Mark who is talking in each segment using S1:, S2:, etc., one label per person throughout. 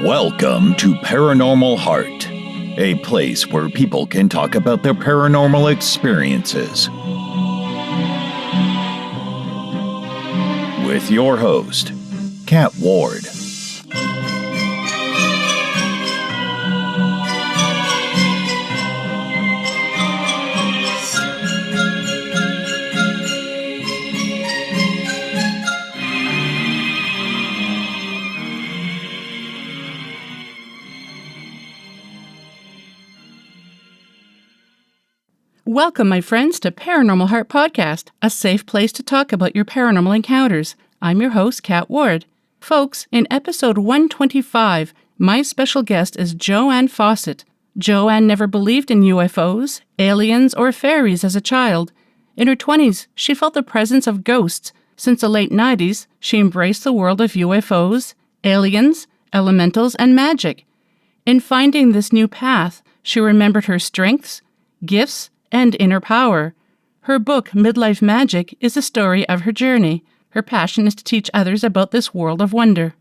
S1: Welcome to Paranormal Heart, a place where people can talk about their paranormal experiences. With your host, Kat Ward.
S2: Welcome, my friends, to Paranormal Heart Podcast, a safe place to talk about your paranormal encounters. I'm your host, Kat Ward. Folks, in episode 125, my special guest is Jo Ann Fawcett. Jo Ann never believed in UFOs, aliens, or faeries as a child. In her 20s, she felt the presence of ghosts. Since the late 90s, she embraced the world of UFOs, aliens, elementals, and magic. In finding this new path, she remembered her strengths, gifts, and inner power. Her book, Midlife Magic, is a story of her journey. Her passion is to teach others about this world of wonder.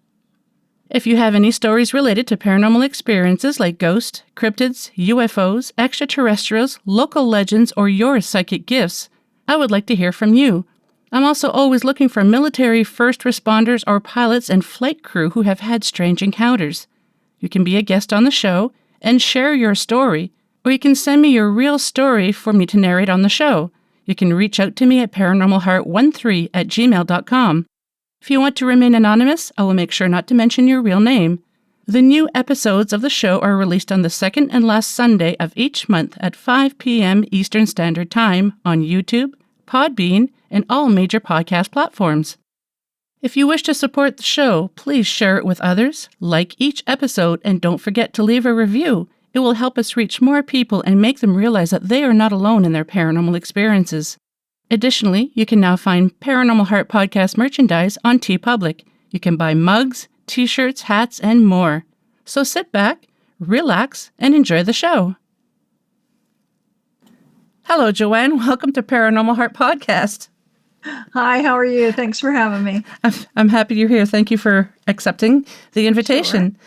S2: If you have any stories related to paranormal experiences like ghosts, cryptids, UFOs, extraterrestrials, local legends, or your psychic gifts, I would like to hear from you. I'm also always looking for military first responders or pilots and flight crew who have had strange encounters. You can be a guest on the show and share your story, or you can send me your real story for me to narrate on the show. You can reach out to me at paranormalheart13@gmail.com. If you want to remain anonymous, I will make sure not to mention your real name. The new episodes of the show are released on the second and last Sunday of each month at 5 p.m. Eastern Standard Time on YouTube, Podbean, and all major podcast platforms. If you wish to support the show, please share it with others, like each episode, and don't forget to leave a review. It will help us reach more people and make them realize that they are not alone in their paranormal experiences. Additionally, you can now find Paranormal Heart Podcast merchandise on Teepublic. You can buy mugs, t-shirts, hats, and more. So sit back, relax, and enjoy the show. Hello, Jo Ann. Welcome to Paranormal Heart Podcast.
S3: Hi, how are you? Thanks for having me.
S2: I'm happy you're here. Thank you for accepting the invitation. Sure.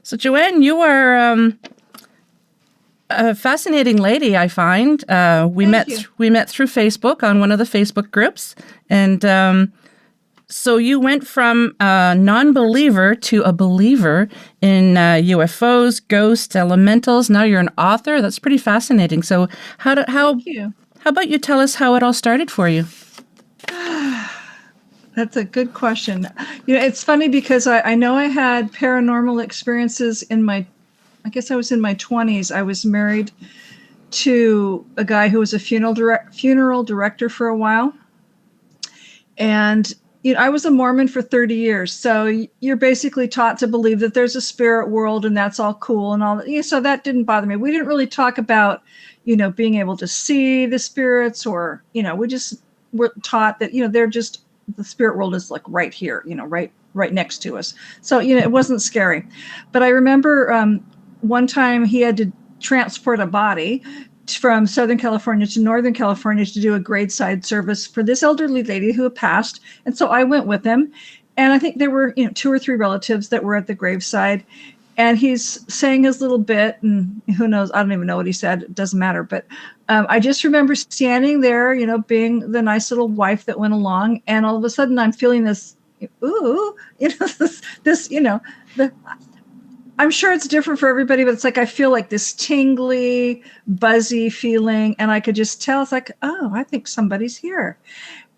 S2: So, Jo Ann, you are a fascinating lady, I find. We met through Facebook on one of the Facebook groups, and so you went from a non-believer to a believer in UFOs, ghosts, elementals. Now you're an author. That's pretty fascinating. So how about you tell us how it all started for you?
S3: That's a good question. It's funny because I know I had paranormal experiences I guess I was in my 20s. I was married to a guy who was a funeral director for a while. And I was a Mormon for 30 years. So you're basically taught to believe that there's a spirit world and that's all cool and all that. So that didn't bother me. We didn't really talk about, being able to see the spirits or, we just were taught that, they're just, the spirit world is like right here, right next to us. So, it wasn't scary. But I remember one time he had to transport a body from Southern California to Northern California to do a graveside service for this elderly lady who had passed. And so I went with him. And I think there were, 2 or 3 relatives that were at the graveside. And he's saying his little bit, and who knows, I don't even know what he said. It doesn't matter. But I just remember standing there, being the nice little wife that went along. And all of a sudden I'm feeling this, I'm sure it's different for everybody, but it's like I feel like this tingly, buzzy feeling, and I could just tell. It's like, oh, I think somebody's here.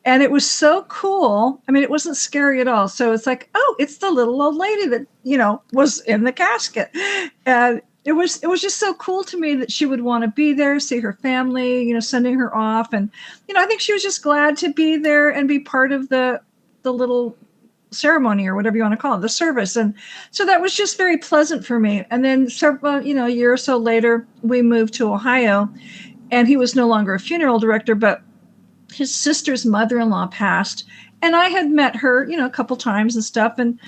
S3: And it was so cool. I mean, it wasn't scary at all. So it's like, oh, it's the little old lady that, was in the casket. And it was just so cool to me that she would want to be there, see her family, sending her off. And, I think she was just glad to be there and be part of the little ceremony or whatever you want to call it, the service. And so that was just very pleasant for me. And then a year or so later, we moved to Ohio, and he was no longer a funeral director, but his sister's mother-in-law passed, and I had met her, a couple times and stuff. And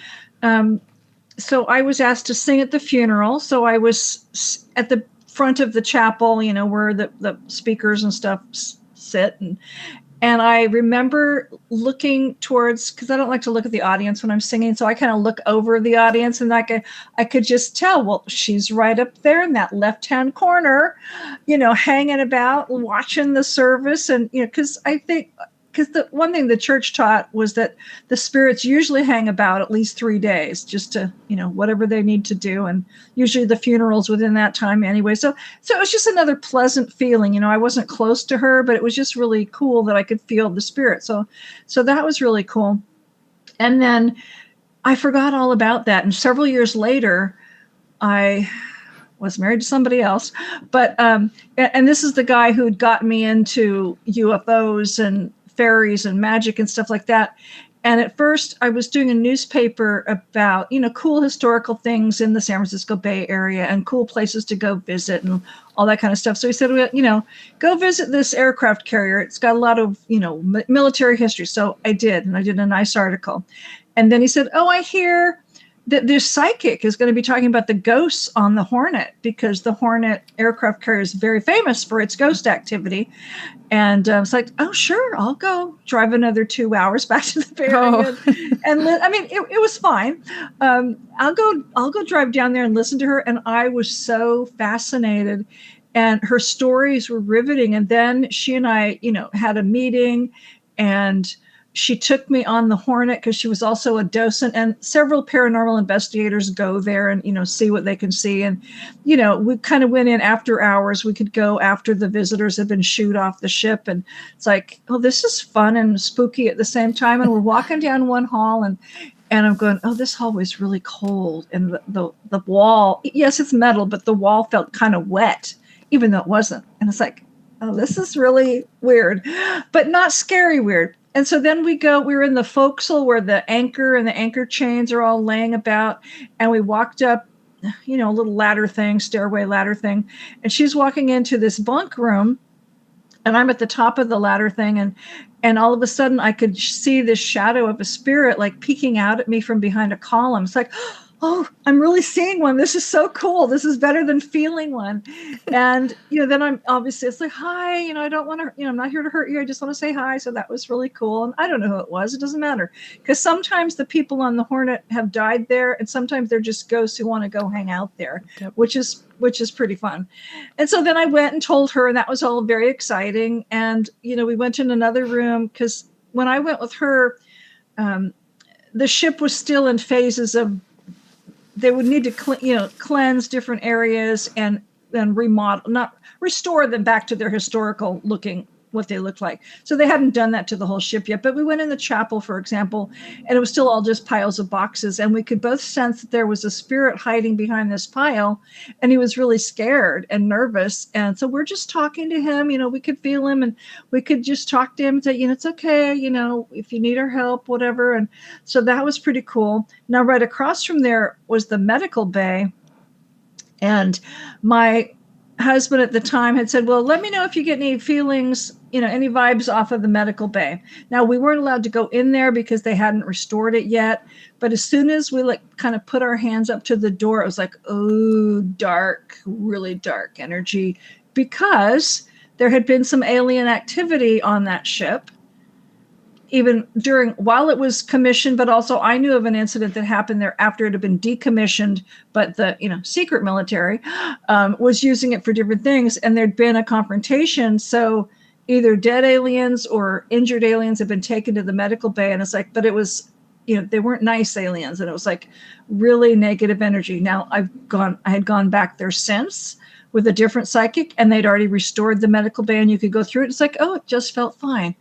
S3: so I was asked to sing at the funeral. So I was at the front of the chapel, where the speakers and stuff sit. And I remember looking towards, because I don't like to look at the audience when I'm singing. So I kind of look over the audience, and I could just tell, well, she's right up there in that left-hand corner, hanging about, watching the service. And, because the one thing the church taught was that the spirits usually hang about at least 3 days, just to, whatever they need to do. And usually the funeral's within that time anyway. So it was just another pleasant feeling. I wasn't close to her, but it was just really cool that I could feel the spirit. So that was really cool. And then I forgot all about that. And several years later, I was married to somebody else, but, and this is the guy who'd gotten me into UFOs and faeries and magic and stuff like that. And at first I was doing a newspaper about, cool historical things in the San Francisco Bay Area and cool places to go visit and all that kind of stuff. So he said, well, go visit this aircraft carrier. It's got a lot of, military history. So I did, and I did a nice article. And then he said, oh, I hear that this psychic is going to be talking about the ghosts on the Hornet, because the Hornet aircraft carrier is very famous for its ghost activity. And it's like, oh, sure, I'll go drive another 2 hours back to the Bay Area. And it was fine. I'll go drive down there and listen to her. And I was so fascinated, and her stories were riveting. And then she and I, had a meeting, and she took me on the Hornet because she was also a docent, and several paranormal investigators go there and, see what they can see. And, we kind of went in after hours. We could go after the visitors had been shooed off the ship. And it's like, oh, this is fun and spooky at the same time. And we're walking down one hall, and I'm going, oh, this hallway is really cold. And the wall, yes, it's metal, but the wall felt kind of wet, even though it wasn't. And it's like, oh, this is really weird, but not scary weird. And so then we were in the forecastle where the anchor and the anchor chains are all laying about. And we walked up, a little ladder thing, stairway ladder thing. And she's walking into this bunk room, and I'm at the top of the ladder thing. And all of a sudden I could see this shadow of a spirit like peeking out at me from behind a column. It's like, oh, I'm really seeing one. This is so cool. This is better than feeling one. And, then I'm obviously, it's like, hi, I don't want to, I'm not here to hurt you. I just want to say hi. So that was really cool. And I don't know who it was. It doesn't matter. Because sometimes the people on the Hornet have died there, and sometimes they're just ghosts who want to go hang out there, yep. which is pretty fun. And so then I went and told her, and that was all very exciting. And, we went in another room, because when I went with her, the ship was still in phases of, they would need to cleanse different areas and remodel, not restore them back to their historical looking, what they looked like. So they hadn't done that to the whole ship yet. But we went in the chapel, for example, and it was still all just piles of boxes. And we could both sense that there was a spirit hiding behind this pile, and he was really scared and nervous. And so we're just talking to him, we could feel him, and we could just talk to him and say, it's okay, if you need our help, whatever. And so that was pretty cool. Now, right across from there was the medical bay. And my husband at the time had said, well, let me know if you get any feelings, any vibes off of the medical bay. Now, we weren't allowed to go in there because they hadn't restored it yet. But as soon as we kind of put our hands up to the door, it was like, oh, dark, really dark energy, because there had been some alien activity on that ship, even while it was commissioned. But also I knew of an incident that happened there after it had been decommissioned, but the secret military was using it for different things, and there'd been a confrontation. So either dead aliens or injured aliens had been taken to the medical bay, and it's like, but it was, they weren't nice aliens, and it was like really negative energy. Now I had gone back there since with a different psychic, and they'd already restored the medical bay, and you could go through it. It's like, oh, it just felt fine.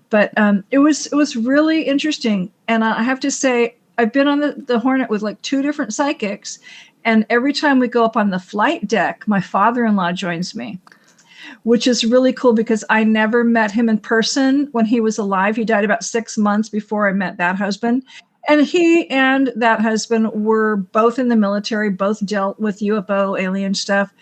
S3: But it was really interesting. And I have to say, I've been on the Hornet with like 2 different psychics, and every time we go up on the flight deck, my father-in-law joins me, which is really cool because I never met him in person when he was alive. He died about 6 months before I met that husband. And he and that husband were both in the military, both dealt with UFO alien stuff.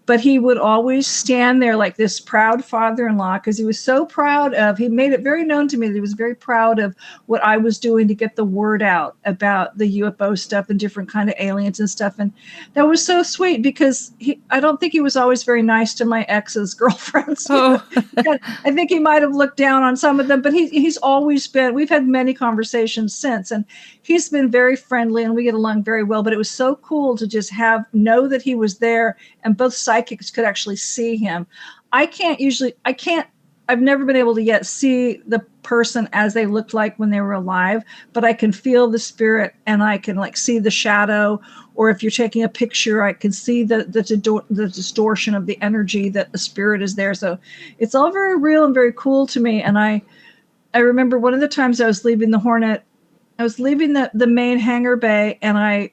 S3: but he would always stand there like this proud father-in-law, because he was so proud of, he made it very known to me that he was very proud of what I was doing to get the word out about the UFO stuff and different kind of aliens and stuff. And that was so sweet, because I don't think he was always very nice to my ex's girlfriends.
S2: Oh.
S3: I think he might have looked down on some of them, but he's always been, we've had many conversations since, and he's been very friendly and we get along very well. But it was so cool to just know that he was there, and both psychics could actually see him. I've never been able to yet see the person as they looked like when they were alive, but I can feel the spirit, and I can like see the shadow, or if you're taking a picture, I can see the distortion of the energy that the spirit is there. So it's all very real and very cool to me. And I remember one of the times I was leaving the Hornet, I was leaving the main hangar bay, and I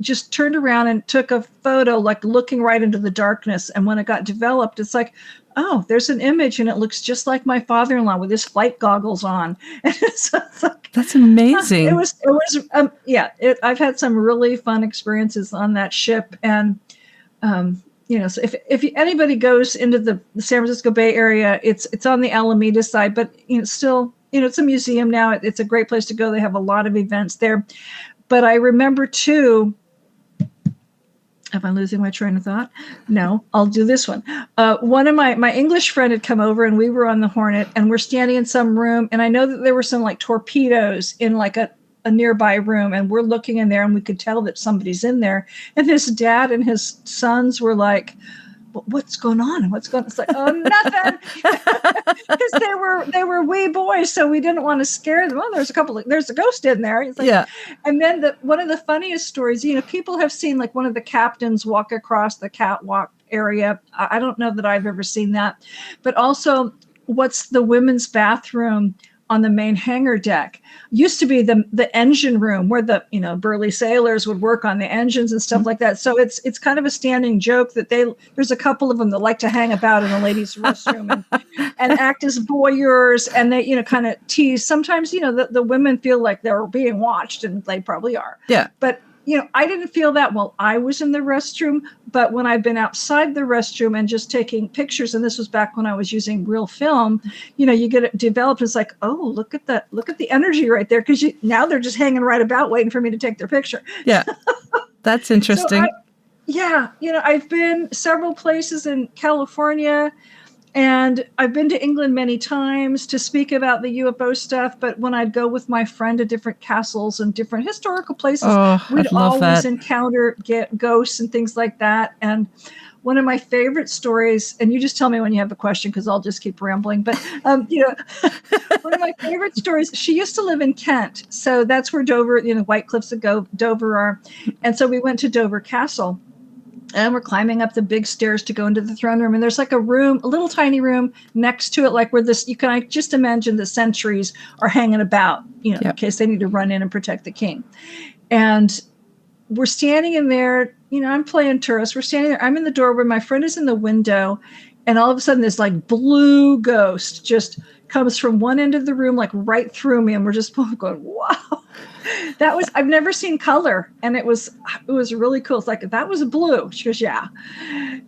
S3: just turned around and took a photo, like looking right into the darkness. And when it got developed, it's like, oh, there's an image, and it looks just like my father-in-law with his flight goggles on. And it's like,
S2: that's amazing.
S3: I've had some really fun experiences on that ship. And, so if anybody goes into the San Francisco Bay Area, it's on the Alameda side, but still, it's a museum now. It's a great place to go. They have a lot of events there. But I remember too, am I losing my train of thought? No, I'll do this one. One of my English friend had come over, and we were on the Hornet, and we're standing in some room. And I know that there were some like torpedoes in like a nearby room, and we're looking in there, and we could tell that somebody's in there. And his dad and his sons were like, what's going on? What's going on? It's like, oh, nothing. Because they were wee boys, so we didn't want to scare them. Oh, there's a ghost in there. It's like,
S2: yeah.
S3: And then one of the funniest stories, people have seen like one of the captains walk across the catwalk area. I don't know that I've ever seen that, but also what's the women's bathroom on the main hangar deck used to be the engine room where the burly sailors would work on the engines and stuff like that. So it's kind of a standing joke that there's a couple of them that like to hang about in the ladies' restroom and act as voyeurs, and they kind of tease. Sometimes the women feel like they're being watched, and they probably are.
S2: Yeah.
S3: But I didn't feel that while I was in the restroom, but when I've been outside the restroom and just taking pictures, and this was back when I was using real film, you get it developed. It's like, oh, look at the energy right there. Because now they're just hanging right about waiting for me to take their picture.
S2: Yeah. That's interesting.
S3: I've been several places in California, and I've been to England many times to speak about the UFO stuff. But when I'd go with my friend to different castles and different historical places, we'd always encounter ghosts and things like that. And one of my favorite stories, and you just tell me when you have a question, because I'll just keep rambling. But, one of my favorite stories, she used to live in Kent. So that's where Dover, White Cliffs of Dover are. And so we went to Dover Castle. And we're climbing up the big stairs to go into the throne room. And there's like a little tiny room next to it, like where I just imagine the sentries are hanging about, in case they need to run in and protect the king. And we're standing in there, I'm playing tourist. We're standing there. I'm in the doorway. My friend is in the window. And all of a sudden, this like blue ghost just comes from one end of the room, like right through me. And we're just both going, wow. I've never seen color. And it was really cool. It's like, that was blue. She goes, yeah.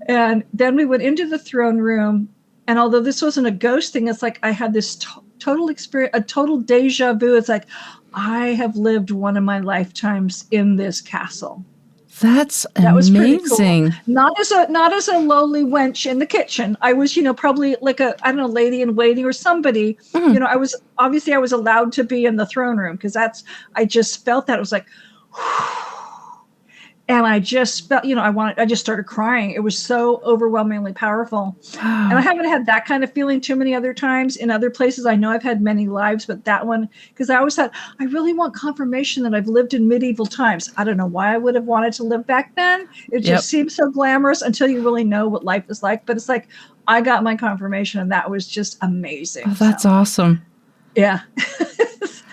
S3: And then we went into the throne room. And although this wasn't a ghost thing, it's like I had this total experience, a total deja vu. It's like, I have lived one of my lifetimes in this castle.
S2: That was
S3: amazing. Cool. Not as a lowly wench in the kitchen. I was, probably like lady in waiting or somebody. Mm. I was allowed to be in the throne room, because I just felt that. It was like, and I just felt, I just started crying. It was so overwhelmingly powerful. And I haven't had that kind of feeling too many other times in other places. I know I've had many lives, but that one, because I always thought, I really want confirmation that I've lived in medieval times. I don't know why I would have wanted to live back then. It just seems so glamorous until you really know what life is like. But it's like, I got my confirmation, and that was just amazing.
S2: Oh, that's awesome.
S3: Yeah.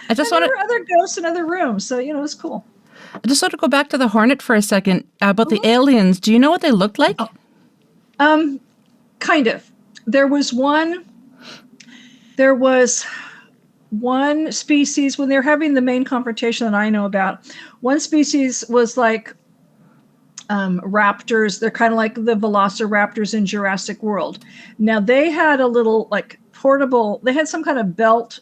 S2: I just
S3: want other ghosts in other rooms. So, it was cool.
S2: I just want to go back to the Hornet for a second about the aliens. Do you know what they looked like?
S3: Kind of. There was one species, when they're having the main confrontation that I know about, one species was like, raptors. They're kind of like the velociraptors in Jurassic World. Now they had a little like portable, they had some kind of belt,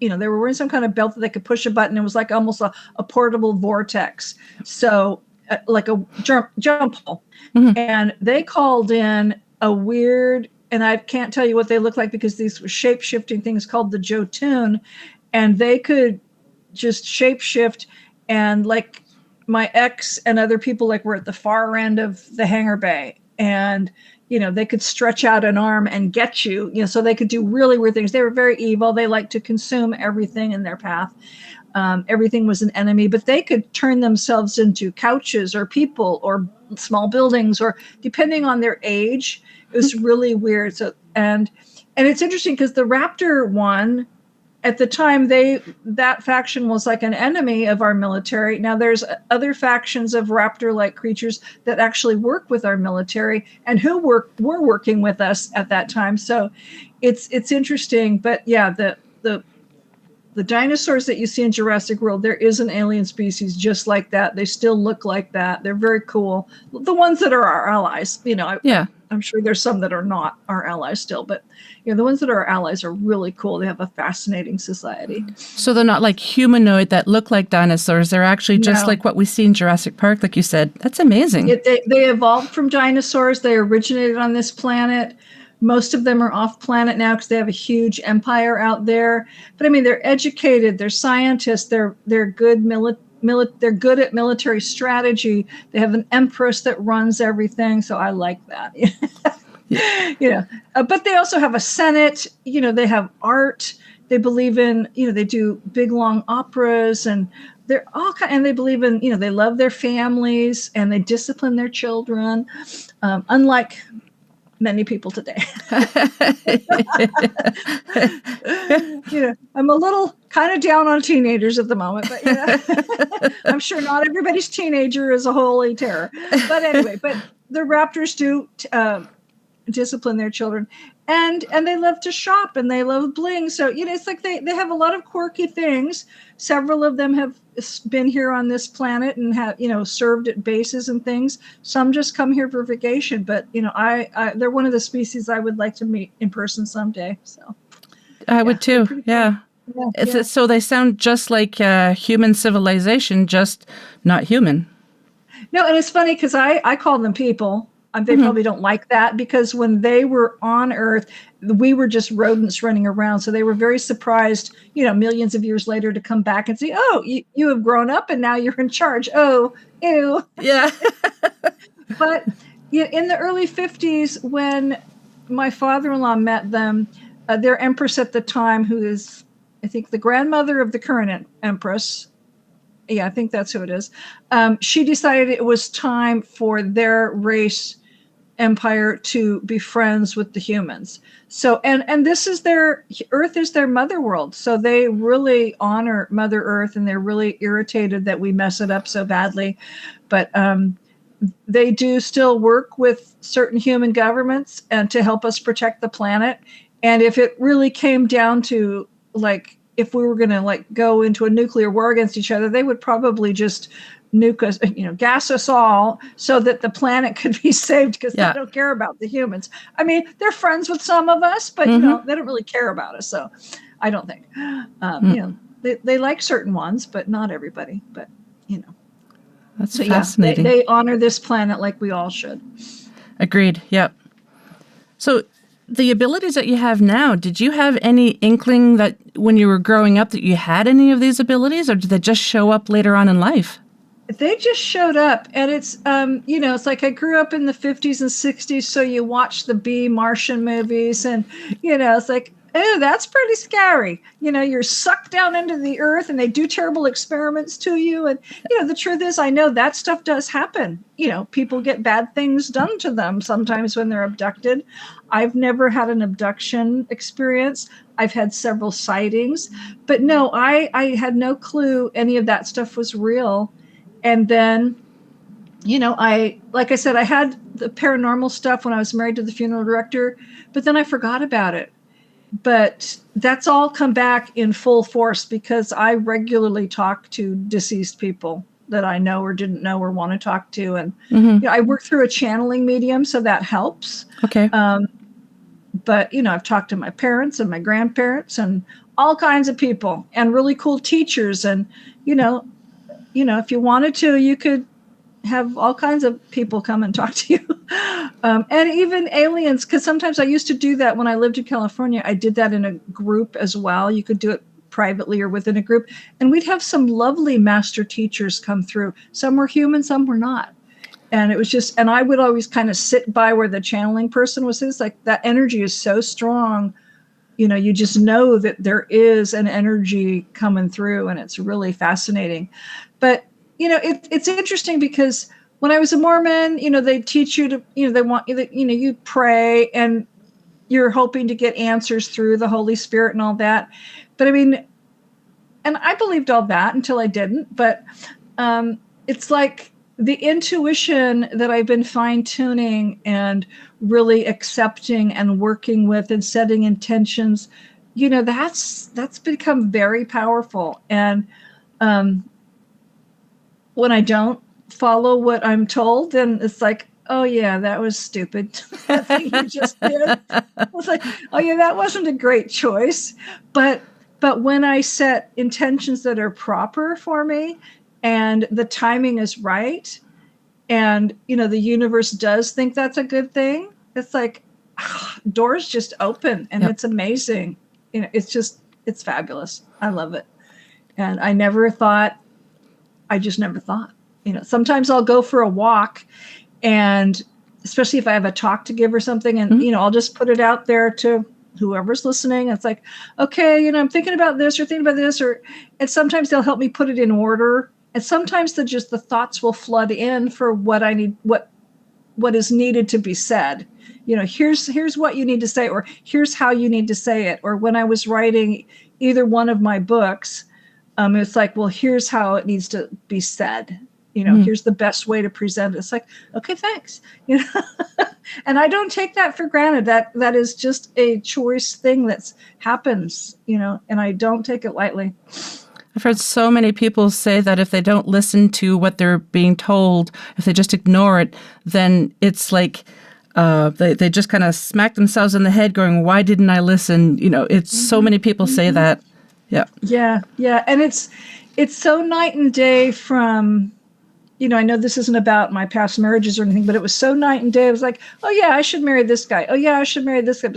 S3: they were wearing some kind of belt that they could push a button. It was like almost a portable vortex. So like a jump hole. Mm-hmm. And they called in a weird, and I can't tell you what they look like because these were shape-shifting things called the Jotun, and they could just shape-shift, and like my ex and other people like were at the far end of the hangar bay, and they could stretch out an arm and get you, so they could do really weird things. They were very evil. They liked to consume everything in their path. Everything was an enemy, but they could turn themselves into couches or people or small buildings, or depending on their age. It was really weird. So, and it's interesting because the Raptor one, at the time, that faction was like an enemy of our military. Now there's other factions of raptor-like creatures that actually work with our military and who were working with us at that time. So it's interesting. But yeah, the dinosaurs that you see in Jurassic World, there is an alien species just like that. They still look like that. They're very cool. The ones that are our allies, I'm sure there's some that are not our allies still, but the ones that are our allies are really cool. They have a fascinating society.
S2: So they're not like humanoid that look like dinosaurs. They're actually just like what we see in Jurassic Park, like you said. That's amazing.
S3: They evolved from dinosaurs. They originated on this planet. Most of them are off planet now because they have a huge empire out there. But I mean, they're educated. They're scientists. They're good they're good at military strategy. They have an empress that runs everything. So I like that. But they also have a senate. They have art. They believe in, they do big long operas, and they're all and they believe in, they love their families and they discipline their children. Unlike many people today. I'm a little kind of down on teenagers at the moment, but I'm sure not everybody's teenager is a holy terror. But anyway, the raptors do discipline their children, and they love to shop and they love bling. So it's like they have a lot of quirky things. Several of them have been here on this planet and have served at bases and things. Some just come here for vacation, but they're one of the species I would like to meet in person someday. So
S2: I would too. Yeah. So they sound just like human civilization, just not human.
S3: No, and it's funny because I call them people. They probably don't like that because when they were on Earth, we were just rodents running around. So they were very surprised, millions of years later to come back and say, oh, you have grown up and now you're in charge. Oh, ew.
S2: Yeah.
S3: But in the early 50s, when my father-in-law met them, their empress at the time, who is, I think, the grandmother of the current empress, yeah, I think that's who it is. She decided it was time for their race empire to be friends with the humans. So, and this is Earth is their mother world. So they really honor Mother Earth, and they're really irritated that we mess it up so badly. But they do still work with certain human governments and to help us protect the planet. And if it really came down to like, if we were going to go into a nuclear war against each other, they would probably just nuke us, gas us all so that the planet could be saved because they don't care about the humans. I mean, they're friends with some of us, but they don't really care about us. So I don't think, they like certain ones, but not everybody. But
S2: that's fascinating.
S3: They honor this planet like we all should.
S2: Agreed. Yep. So the abilities that you have now, did you have any inkling that when you were growing up that you had any of these abilities, or did they just show up later on in life?
S3: They just showed up, and it's, it's like I grew up in the 50s and 60s, so you watch the B Martian movies, and, it's like, oh, that's pretty scary. You're sucked down into the earth, and they do terrible experiments to you, and, the truth is, I know that stuff does happen. People get bad things done to them sometimes when they're abducted. I've never had an abduction experience. I've had several sightings, but no, I had no clue any of that stuff was real. And then, like I said, I had the paranormal stuff when I was married to the funeral director, but then I forgot about it. But that's all come back in full force because I regularly talk to deceased people. that I know or didn't know or want to talk to. And I work through a channeling medium, so that helps.
S2: Okay.
S3: But, I've talked to my parents and my grandparents and all kinds of people and really cool teachers. And, if you wanted to, you could have all kinds of people come and talk to you. And even aliens, because sometimes I used to do that when I lived in California. I did that in a group as well. You could do it privately or within a group. And we'd have some lovely master teachers come through. Some were human, some were not. And it was just, and I would always kind of sit by where the channeling person was. It's like that energy is so strong. You just know that there is an energy coming through, and it's really fascinating. But, it's interesting because when I was a Mormon, they teach you to, they want you that, you pray and you're hoping to get answers through the Holy Spirit and all that. But I mean, and I believed all that until I didn't. But it's like the intuition that I've been fine-tuning and really accepting and working with and setting intentions, that's become very powerful. And when I don't follow what I'm told, then it's like, oh yeah, that was stupid. That thing you just did. I was like, oh yeah, that wasn't a great choice. But when I set intentions that are proper for me and the timing is right, and the universe does think that's a good thing, it's like doors just open, and it's amazing. It's fabulous. I love it. And I just never thought, sometimes I'll go for a walk, and especially if I have a talk to give or something, and, I'll just put it out there to whoever's listening. It's like, okay, I'm thinking about this or thinking about this, and sometimes they'll help me put it in order. And sometimes the thoughts will flood in for what I need, what is needed to be said. Here's what you need to say, or here's how you need to say it. Or when I was writing either one of my books, it's like, well, here's how it needs to be said. Here's the best way to present it. It's like, okay, thanks. And I don't take that for granted. That is just a choice thing that happens, and I don't take it lightly.
S2: I've heard so many people say that if they don't listen to what they're being told, if they just ignore it, then it's like they just kind of smack themselves in the head going, why didn't I listen? It's so many people say that. Yeah. Yeah.
S3: Yeah. And it's so night and day from, I know this isn't about my past marriages or anything, but it was so night and day. It was like, oh yeah, I should marry this guy. Oh yeah, I should marry this guy.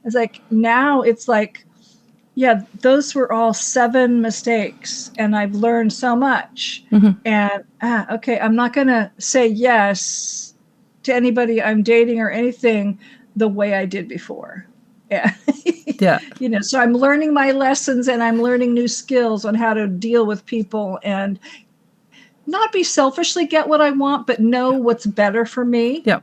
S3: It's like, now it's like, yeah, those were all 7 mistakes, and I've learned so much. And okay, I'm not going to say yes to anybody I'm dating or anything the way I did before. Yeah. Yeah. So I'm learning my lessons, and I'm learning new skills on how to deal with people and not be selfishly get what I want, but know what's better for me.
S2: Yeah.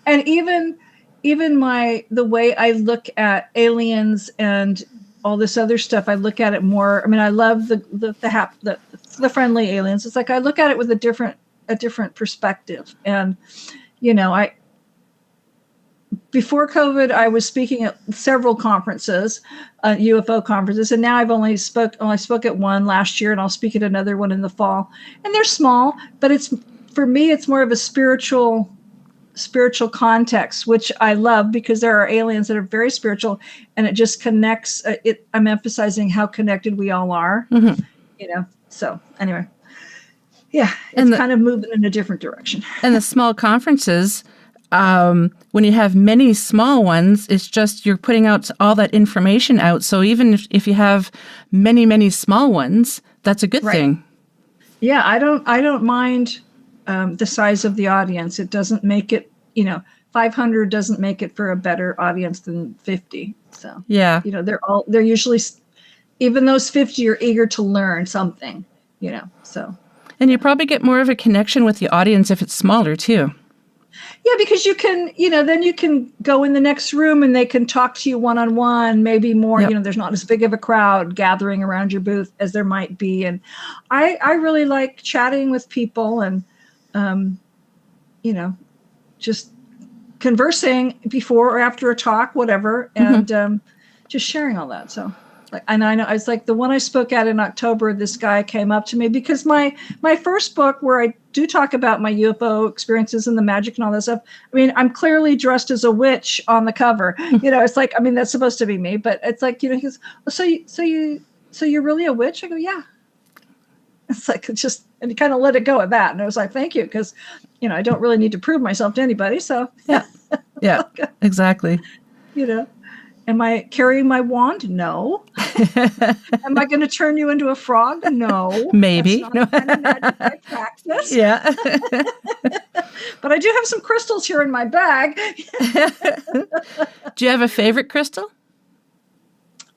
S3: And even the way I look at aliens and all this other stuff, I look at it more. I mean, I love the friendly aliens. It's like I look at it with a different perspective. And before COVID, I was speaking at several conferences, UFO conferences, and now I only spoke at one last year, and I'll speak at another one in the fall. And they're small, but for me, it's more of a spiritual context, which I love, because there are aliens that are very spiritual, and it just connects. I'm emphasizing how connected we all are. So anyway, yeah, it's kind of moving in a different direction.
S2: And the small conferences, when you have many small ones, it's just you're putting out all that information out. So even if you have many, many small ones, that's a good thing.
S3: Yeah, I don't mind the size of the audience. It doesn't make it, 500 doesn't make it for a better audience than 50. So
S2: yeah,
S3: they're usually, even those 50 are eager to learn something, so.
S2: And you probably get more of a connection with the audience if it's smaller too.
S3: Yeah, because you can, then you can go in the next room and they can talk to you one-on-one, maybe more, there's not as big of a crowd gathering around your booth as there might be. And I really like chatting with people and, just conversing before or after a talk, whatever, and just sharing all that. So. Like, and I know it's like the one I spoke at in October, this guy came up to me because my first book, where I do talk about my UFO experiences and the magic and all that stuff. I mean, I'm clearly dressed as a witch on the cover. It's like, I mean, that's supposed to be me, but it's like, he goes, well, so you're really a witch? I go, yeah. It's like, and he kind of let it go at that. And I was like, thank you. Because, I don't really need to prove myself to anybody. So
S2: yeah, exactly.
S3: Am I carrying my wand? No. Am I going to turn you into a frog? No.
S2: Maybe.
S3: That's not the kind of magic I practice.
S2: Yeah.
S3: But I do have some crystals here in my bag.
S2: Do you have a favorite crystal?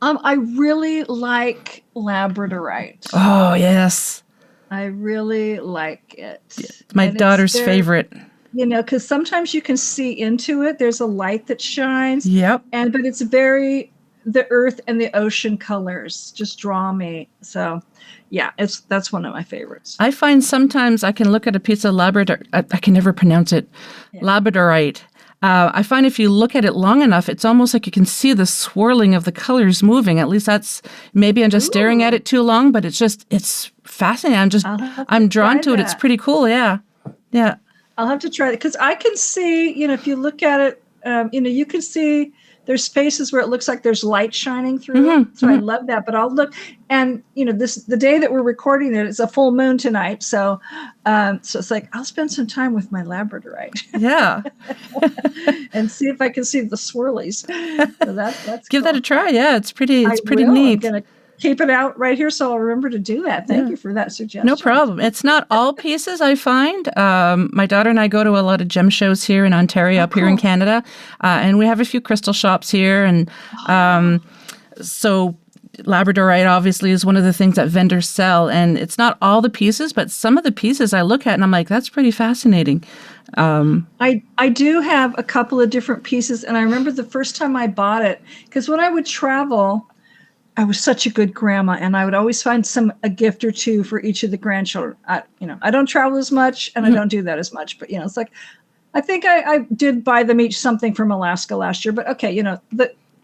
S3: I really like labradorite.
S2: Oh, yes.
S3: I really like it.
S2: Yeah. My daughter's favorite.
S3: Because sometimes you can see into it. There's a light that shines.
S2: Yep.
S3: But it's the earth and the ocean colors just draw me. So, yeah, that's one of my favorites.
S2: I find sometimes I can look at a piece of labradorite. I can never pronounce it. Yeah. Labradorite. I find if you look at it long enough, it's almost like you can see the swirling of the colors moving. At least maybe I'm just staring at it too long, but it's fascinating. I'm drawn to it. It's pretty cool. Yeah. Yeah.
S3: I'll have to try it because I can see, if you look at it, you can see there's spaces where it looks like there's light shining through it. So I love that. But I'll look, and the day that we're recording it, it's a full moon tonight. So it's like I'll spend some time with my labradorite.
S2: Yeah.
S3: And see if I can see the swirlies. So that's
S2: give that a try. Yeah, it's pretty neat.
S3: I'm gonna keep it out right here, so I'll remember to do that. Thank you for that suggestion.
S2: No problem. It's not all pieces, I find. My daughter and I go to a lot of gem shows here in Ontario, up here in Canada, and we have a few crystal shops here. And so labradorite obviously is one of the things that vendors sell, and it's not all the pieces, but some of the pieces I look at and I'm like, that's pretty fascinating.
S3: I do have a couple of different pieces, and I remember the first time I bought it, because when I would travel, I was such a good grandma, and I would always find a gift or two for each of the grandchildren. I don't travel as much, and I don't do that as much, but it's like, I think I did buy them each something from Alaska last year, but okay,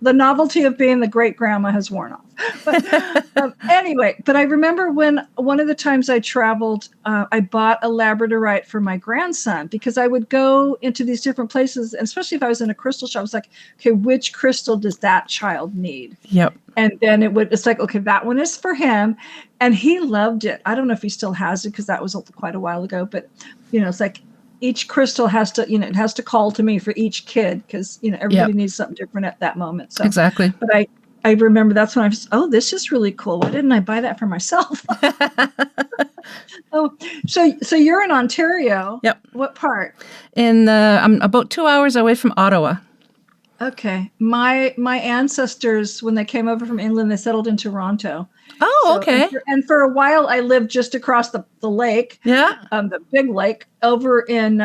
S3: the novelty of being the great grandma has worn off. But anyway, but I remember when one of the times I traveled, I bought a labradorite for my grandson because I would go into these different places, and especially if I was in a crystal shop, I was like, okay, which crystal does that child need?
S2: Yep.
S3: And then it's like, okay, that one is for him. And he loved it. I don't know if he still has it because that was quite a while ago, but it's like, each crystal has to, it has to call to me for each kid because, everybody needs something different at that moment. So
S2: exactly.
S3: But I remember that's when I was, this is really cool. Why didn't I buy that for myself? So you're in Ontario.
S2: Yep.
S3: What part?
S2: I'm about 2 hours away from Ottawa.
S3: Okay. My ancestors, when they came over from England, they settled in Toronto.
S2: Oh, okay.
S3: And for a while, I lived just across the lake. Yeah. The big lake over in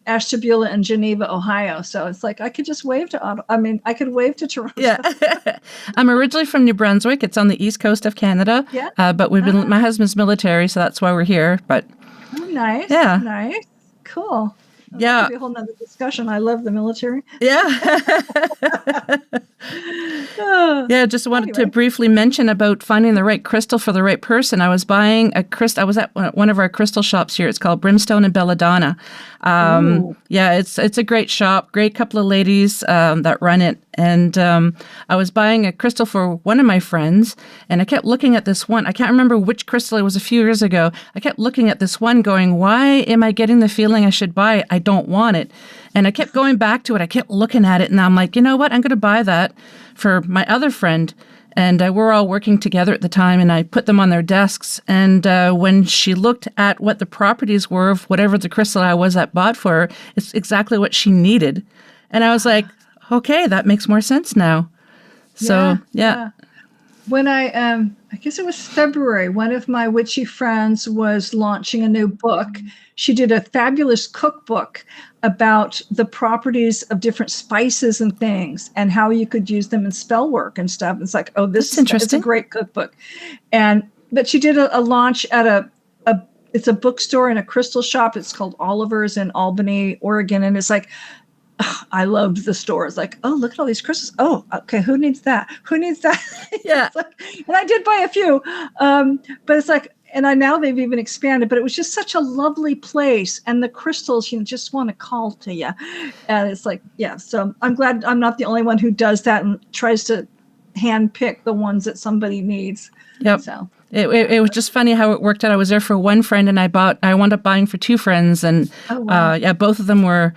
S3: Ashtabula and Geneva, Ohio. So it's like I could just wave to Ottawa. I mean, I could wave to Toronto.
S2: Yeah. I'm originally from New Brunswick. It's on the east coast of Canada. Yeah. But my husband's military, so that's why we're here. But
S3: nice.
S2: Yeah.
S3: Nice. Cool.
S2: Yeah.
S3: That'll be a whole nother discussion. I love the military.
S2: Yeah. Yeah, just wanted to briefly mention about finding the right crystal for the right person. I was buying a crystal. I was at one of our crystal shops here. It's called Brimstone and Belladonna. Yeah, it's a great shop. Great couple of ladies that run it. And I was buying a crystal for one of my friends, and I kept looking at this one. I can't remember which crystal it was a few years ago. I kept looking at this one going, why am I getting the feeling I should buy it? I don't want it. And I kept going back to it. I kept looking at it, and I'm like, you know what? I'm going to buy that for my other friend. And we're all working together at the time, and I put them on their desks. And when she looked at what the properties were of whatever the crystal I was at bought for her, it's exactly what she needed. And I was like, okay, that makes more sense now. So, yeah.
S3: When I guess it was February, one of my witchy friends was launching a new book. She did a fabulous cookbook about the properties of different spices and things and how you could use them in spell work and stuff. It's like, this is interesting. It's a great cookbook. But she did a launch at it's a bookstore and a crystal shop. It's called Oliver's in Albany, Oregon. And it's like, I loved the store. It's like, oh, look at all these crystals. Oh, okay. Who needs that? Who needs that?
S2: Yeah.
S3: And I did buy a few. But it's like, and now they've even expanded, but it was just such a lovely place. And the crystals, just want to call to you. And it's like, yeah. So I'm glad I'm not the only one who does that and tries to hand pick the ones that somebody needs.
S2: Yep.
S3: So
S2: it was just funny how it worked out. I was there for one friend, and I wound up buying for two friends, and both of them were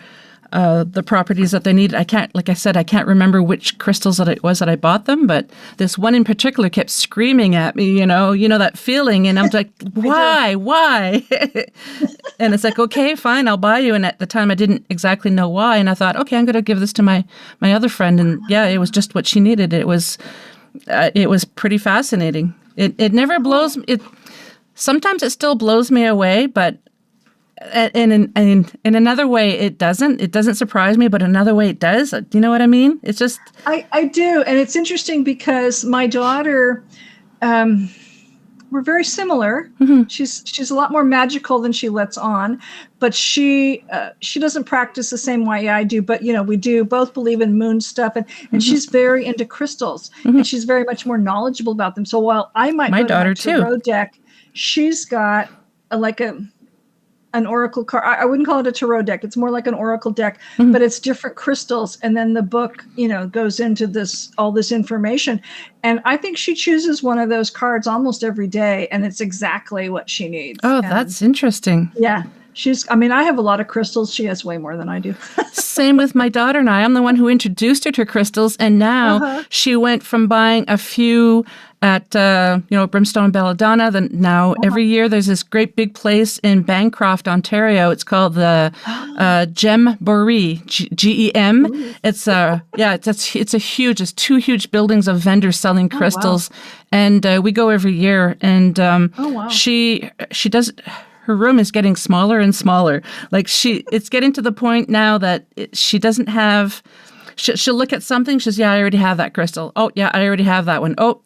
S2: the properties that they needed. Like I said, I can't remember which crystals that it was that I bought them, but this one in particular kept screaming at me, that feeling, and I'm like, why? And it's like, okay, fine, I'll buy you. And at the time, I didn't exactly know why, and I thought, okay, I'm going to give this to my other friend, and yeah, it was just what she needed. It was pretty fascinating. It never blows me. Sometimes it still blows me away, but in another way it doesn't. It doesn't surprise me, but another way it does. Do you know what I mean? It's just
S3: I do, and it's interesting because my daughter, we're very similar. Mm-hmm. She's a lot more magical than she lets on, but she doesn't practice the same way I do. But we do both believe in moon stuff, and mm-hmm. she's very into crystals, mm-hmm. and she's very much more knowledgeable about them. So while I might
S2: my
S3: go
S2: daughter
S3: to my tarot deck, she's got an oracle card. I wouldn't call it a tarot deck. It's more like an oracle deck, mm-hmm. but it's different crystals. And then the book, goes into all this information. And I think she chooses one of those cards almost every day, and it's exactly what she needs.
S2: Oh, that's interesting.
S3: Yeah. I have a lot of crystals. She has way more than I do.
S2: Same with my daughter and I. I'm the one who introduced her to crystals, and now she went from buying a few at Brimstone and Belladonna. Then now every year there's this great big place in Bancroft, Ontario. It's called the Gemboree, GEM. Ooh. It's it's two huge buildings of vendors selling crystals, and we go every year. And she does. Her room is getting smaller and smaller. Like it's getting to the point now that she doesn't have. She'll look at something. She says, "Yeah, I already have that crystal. Oh, yeah, I already have that one. Oh,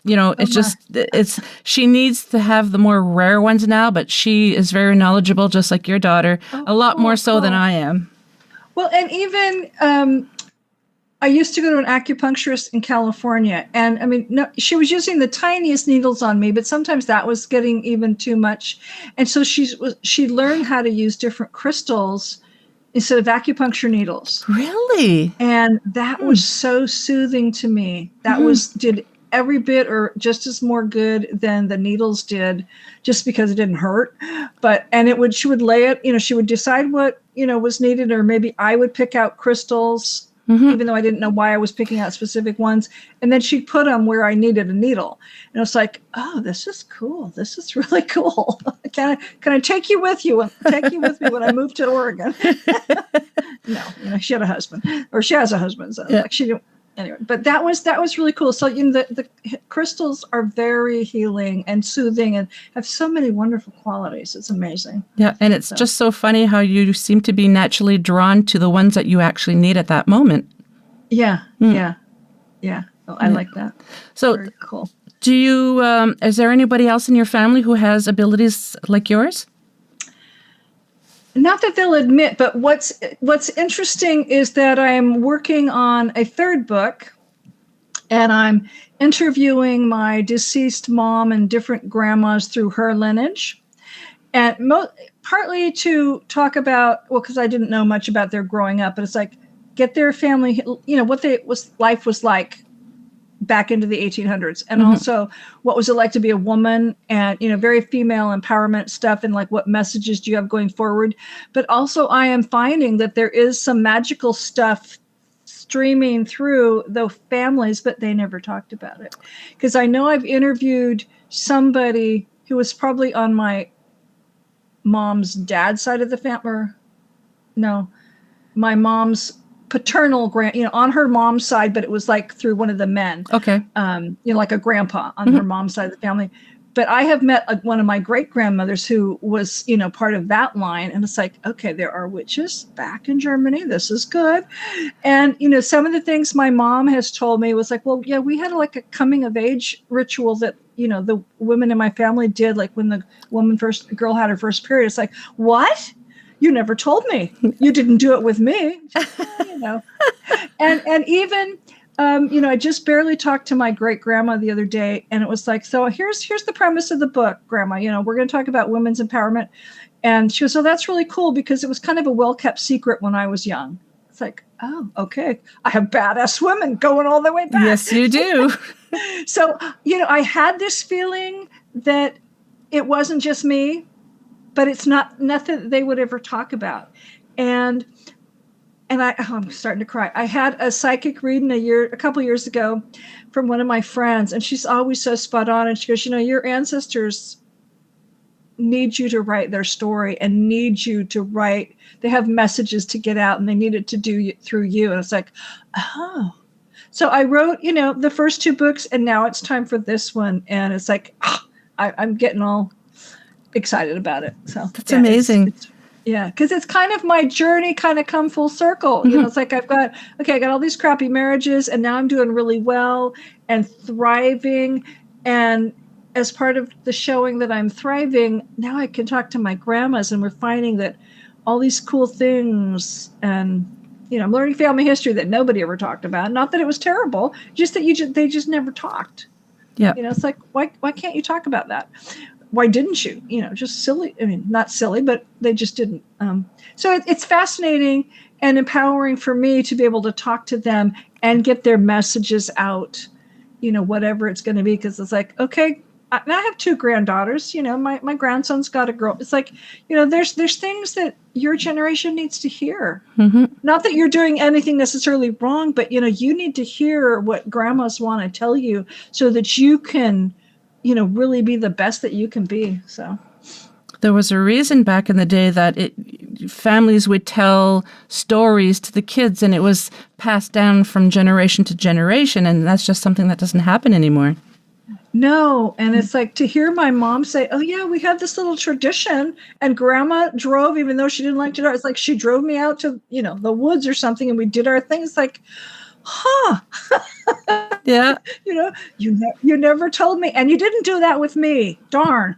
S2: she needs to have the more rare ones now. But she is very knowledgeable, just like your daughter, a lot more so than I am."
S3: Well, and even I used to go to an acupuncturist in California, and she was using the tiniest needles on me, but sometimes that was getting even too much. And so she learned how to use different crystals instead of acupuncture needles.
S2: Really?
S3: And that was so soothing to me. That did every bit or just as more good than the needles did, just because it didn't hurt. She would lay it, she would decide what, was needed, or maybe I would pick out crystals. Mm-hmm. Even though I didn't know why I was picking out specific ones. And then she'd put them where I needed a needle. And it's like, oh, this is cool. This is really cool. Can I take you with you? Take you with me when I move to Oregon? No, she had a husband, or she has a husband. So she didn't. Anyway, but that was really cool. So the crystals are very healing and soothing and have so many wonderful qualities. It's amazing.
S2: Yeah, and it's just so funny how you seem to be naturally drawn to the ones that you actually need at that moment.
S3: Yeah, yeah. Oh, I like that.
S2: So
S3: very cool.
S2: Do you? Is there anybody else in your family who has abilities like yours?
S3: Not that they'll admit, but what's interesting is that I'm working on a third book, and I'm interviewing my deceased mom and different grandmas through her lineage, and partly to talk about, because I didn't know much about their growing up, but it's like get their family, what life was like back into the 1800s, and also what was it like to be a woman, and very female empowerment stuff, and like what messages do you have going forward. But also I am finding that there is some magical stuff streaming through the families, but they never talked about it, because I know I've interviewed somebody who was probably on my mom's dad's side of the family, my mom's paternal on her mom's side, but it was like through one of the men.
S2: Okay.
S3: Like a grandpa on her mom's side of the family. But I have met one of my great grandmothers who was, part of that line. And it's like, okay, there are witches back in Germany. This is good. And, some of the things my mom has told me was like, well, yeah, we had like a coming of age ritual that, the women in my family did, like when the girl had her first period. It's like, what? you never told me. You didn't do it with me. And even, I just barely talked to my great grandma the other day, and it was like, so here's the premise of the book, Grandma. We're going to talk about women's empowerment. And she goes, oh, that's really cool, because it was kind of a well-kept secret when I was young. It's like, oh, okay. I have badass women going all the way back.
S2: Yes, you do.
S3: So, I had this feeling that it wasn't just me, but it's nothing that they would ever talk about. And I'm starting to cry. I had a psychic reading a couple years ago from one of my friends, and she's always so spot on. And she goes, your ancestors need you to write their story and need you to write. They have messages to get out, and they need it to do through you. And it's like, oh. So I wrote, the first 2 books, and now it's time for this one. And it's like, I'm getting all excited about it. So
S2: that's amazing.
S3: Because it's kind of my journey kind of come full circle.
S2: Mm-hmm.
S3: It's like I got all these crappy marriages, and now I'm doing really well and thriving. And as part of the showing that I'm thriving, now I can talk to my grandmas, and we're finding that all these cool things, and I'm learning family history that nobody ever talked about. Not that it was terrible, just that they just never talked.
S2: Yeah.
S3: It's like, why can't you talk about that? Why didn't you? Just silly. I mean, not silly, but they just didn't. So it's fascinating and empowering for me to be able to talk to them and get their messages out, whatever it's going to be. Because it's like, okay, I have 2 granddaughters. My grandson's got a girl. It's like, there's things that your generation needs to hear.
S2: Mm-hmm.
S3: Not that you're doing anything necessarily wrong, but, you need to hear what grandmas want to tell you so that you can, really be the best that you can be. So
S2: there was a reason back in the day that families would tell stories to the kids, and it was passed down from generation to generation. And that's just something that doesn't happen anymore.
S3: No. And it's like to hear my mom say, oh, yeah, we had this little tradition, and Grandma drove, even though she didn't like to drive. It's like she drove me out to, the woods or something, and we did our thing. It's like, huh.
S2: Yeah.
S3: You never told me, and you didn't do that with me. Darn.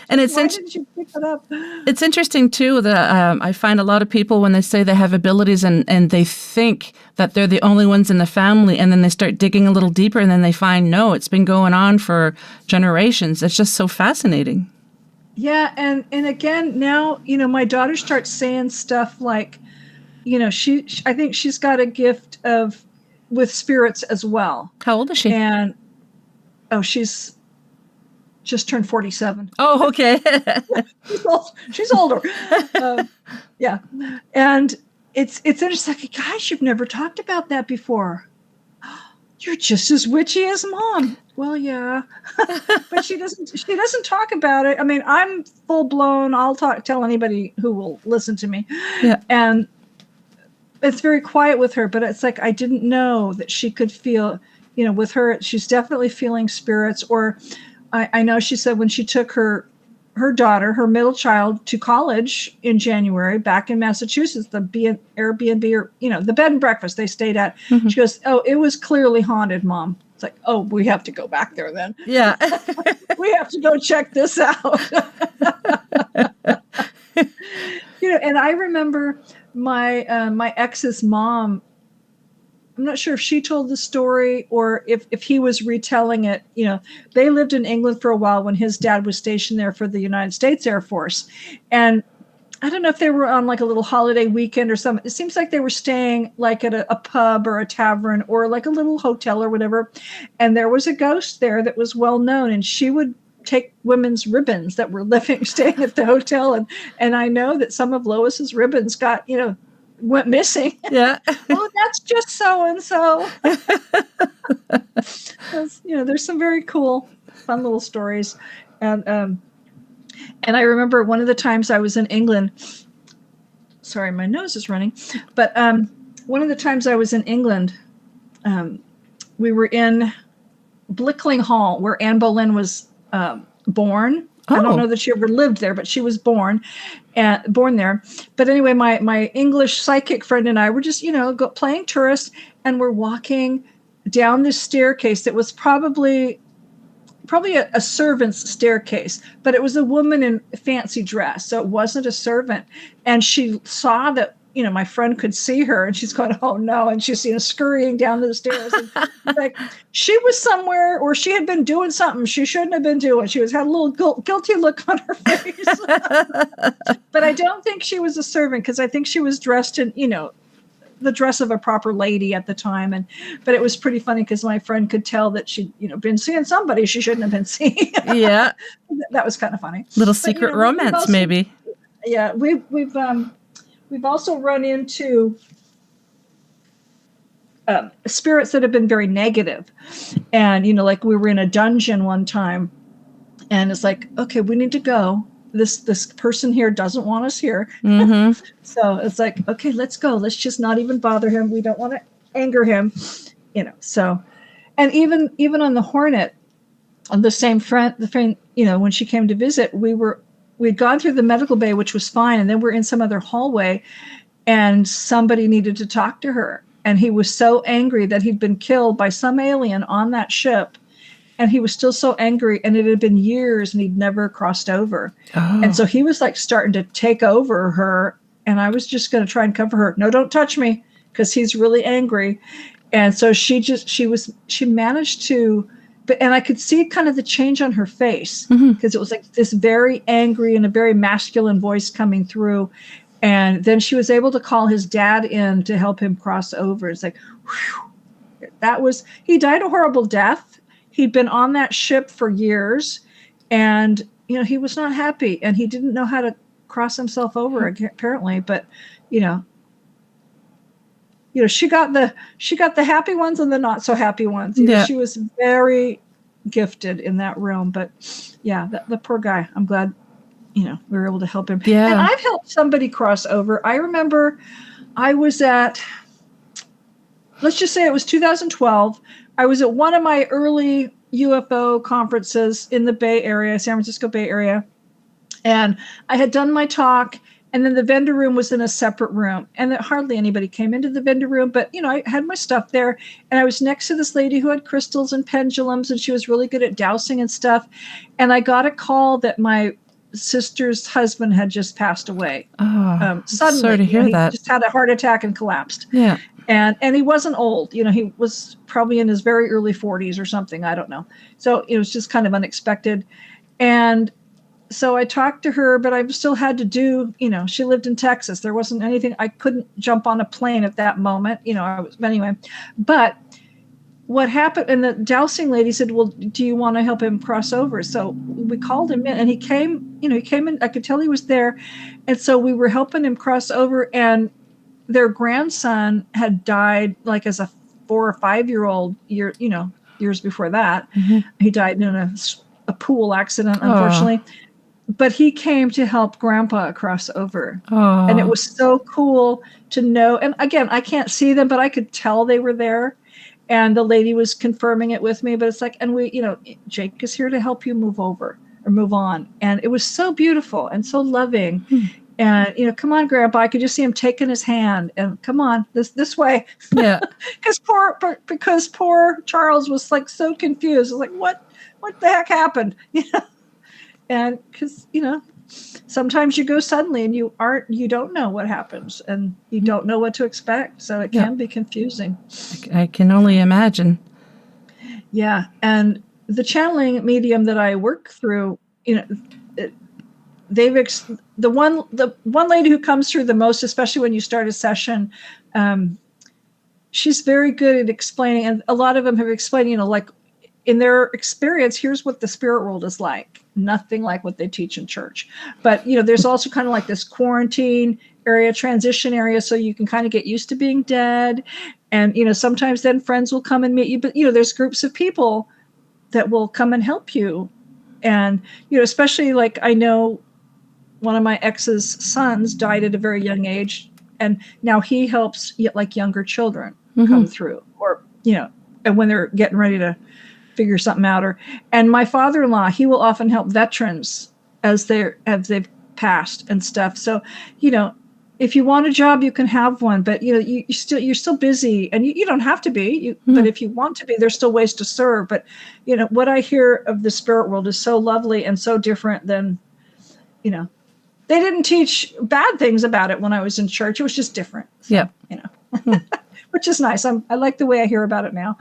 S2: And
S3: why didn't you pick it up?
S2: It's interesting too that I find a lot of people, when they say they have abilities and they think that they're the only ones in the family, and then they start digging a little deeper, and then they find no, it's been going on for generations. It's just so fascinating.
S3: Yeah, and again now, my daughter starts saying stuff like, I think she's got a gift with spirits as well.
S2: How old is she?
S3: And she's just turned 47.
S2: Oh, okay.
S3: She's older. Yeah. And it's like, gosh, you've never talked about that before. You're just as witchy as Mom. Well, yeah. But she doesn't talk about it. I mean, I'm full blown. I'll tell anybody who will listen to me.
S2: Yeah.
S3: And it's very quiet with her, but it's like, I didn't know that she could feel, with her, she's definitely feeling spirits. Or I know she said when she took her daughter, her middle child, to college in January back in Massachusetts, the Airbnb or, the bed and breakfast they stayed at. Mm-hmm. She goes, oh, it was clearly haunted, Mom. It's like, oh, we have to go back there then.
S2: Yeah.
S3: We have to go check this out. And I remember my ex's mom, I'm not sure if she told the story or if he was retelling it. They lived in England for a while when his dad was stationed there for the United States Air Force. And I don't know if they were on like a little holiday weekend or something. It seems like they were staying like at a pub or a tavern or like a little hotel or whatever. And there was a ghost there that was well known, and she would take women's ribbons that were staying at the hotel. And I know that some of Lois's ribbons went missing.
S2: Yeah.
S3: Oh, that's just so-and-so. There's some very cool, fun little stories. And I remember one of the times I was in England, sorry, my nose is running, but one of the times I was in England, we were in Blickling Hall where Anne Boleyn was born. Oh. I don't know that she ever lived there, but she was born there. But anyway, my English psychic friend and I were just, playing tourist, and we're walking down this staircase that was probably probably a servant's staircase, but it was a woman in a fancy dress. So it wasn't a servant. And she saw that, my friend could see her, and she's going, oh no. And she's, scurrying down the stairs. And like she was somewhere, or she had been doing something she shouldn't have been doing. She had a little guilty look on her face. But I don't think she was a servant, because I think she was dressed in, the dress of a proper lady at the time. But it was pretty funny, because my friend could tell that she'd, been seeing somebody she shouldn't have been seeing.
S2: Yeah.
S3: That was kind of funny.
S2: Little secret romance, also, maybe.
S3: Yeah. We've also run into spirits that have been very negative. And, like we were in a dungeon one time, and it's like, okay, we need to go. This person here doesn't want us here. Mm-hmm. So it's like, okay, let's go. Let's just not even bother him. We don't want to anger him, so. And even on the Hornet, on the same friend, when she came to visit, we'd gone through the medical bay, which was fine. And then we're in some other hallway, and somebody needed to talk to her. And he was so angry that he'd been killed by some alien on that ship. And he was still so angry, and it had been years, and he'd never crossed over. Oh. And so he was like starting to take over her. And I was just going to try and cover her. No, don't touch me, because he's really angry. And so she managed to, and I could see kind of the change on her face, because it was like this very angry and a very masculine voice coming through. And then she was able to call his dad in to help him cross over. It's like, whew, he died a horrible death. He'd been on that ship for years, and, he was not happy, and he didn't know how to cross himself over, apparently. But, she got the happy ones and the not so happy ones. She was very gifted in that realm. But yeah, the poor guy, I'm glad, we were able to help him. Yeah. And I've helped somebody cross over. I remember I was at, let's just say it was 2012. I was at one of my early UFO conferences in the Bay Area, San Francisco Bay Area. And I had done my talk, and then the vendor room was in a separate room, and hardly anybody came into the vendor room, but, I had my stuff there, and I was next to this lady who had crystals and pendulums, and she was really good at dowsing and stuff. And I got a call that my sister's husband had just passed away.
S2: Oh,
S3: suddenly.
S2: Sorry to hear that.
S3: He just had a heart attack and collapsed.
S2: Yeah.
S3: And he wasn't old, he was probably in his very early 40s or something. I don't know. So it was just kind of unexpected. And so I talked to her, but I still had to do, she lived in Texas. There wasn't anything, I couldn't jump on a plane at that moment, anyway. But what happened, and the dowsing lady said, well, do you want to help him cross over? So we called him in, and he came in, I could tell he was there. And so we were helping him cross over, and their grandson had died like as a 4 or 5 year old years before that. Mm-hmm. He died in a pool accident, unfortunately. But he came to help Grandpa cross over. Oh. And it was so cool to know. And again, I can't see them, but I could tell they were there. And the lady was confirming it with me. But it's like, and Jake is here to help you move over or move on. And it was so beautiful and so loving. Hmm. And, come on, Grandpa. I could just see him taking his hand, and come on, this way. Yeah. because poor Charles was like so confused. Like, what the heck happened? And because, sometimes you go suddenly and you don't know what happens, and you don't know what to expect. So it can be confusing.
S2: I can only imagine.
S3: Yeah. And the channeling medium that I work through, the one lady who comes through the most, especially when you start a session, she's very good at explaining, and a lot of them have explained, like in their experience, here's what the spirit world is like. Nothing like what they teach in church. But, there's also kind of like this quarantine area, transition area, so you can kind of get used to being dead. And, sometimes then friends will come and meet you, but, there's groups of people that will come and help you. And, especially like I know one of my ex's sons died at a very young age, and now he helps like younger children come through, or, and when they're getting ready to figure something out. And my father-in-law, he will often help veterans as they've passed and stuff. So, if you want a job, you can have one, but you're still busy, and you don't have to be. But if you want to be, there's still ways to serve. But what I hear of the spirit world is so lovely and so different than, they didn't teach bad things about it when I was in church. It was just different. So, which is nice. I like the way I hear about it now.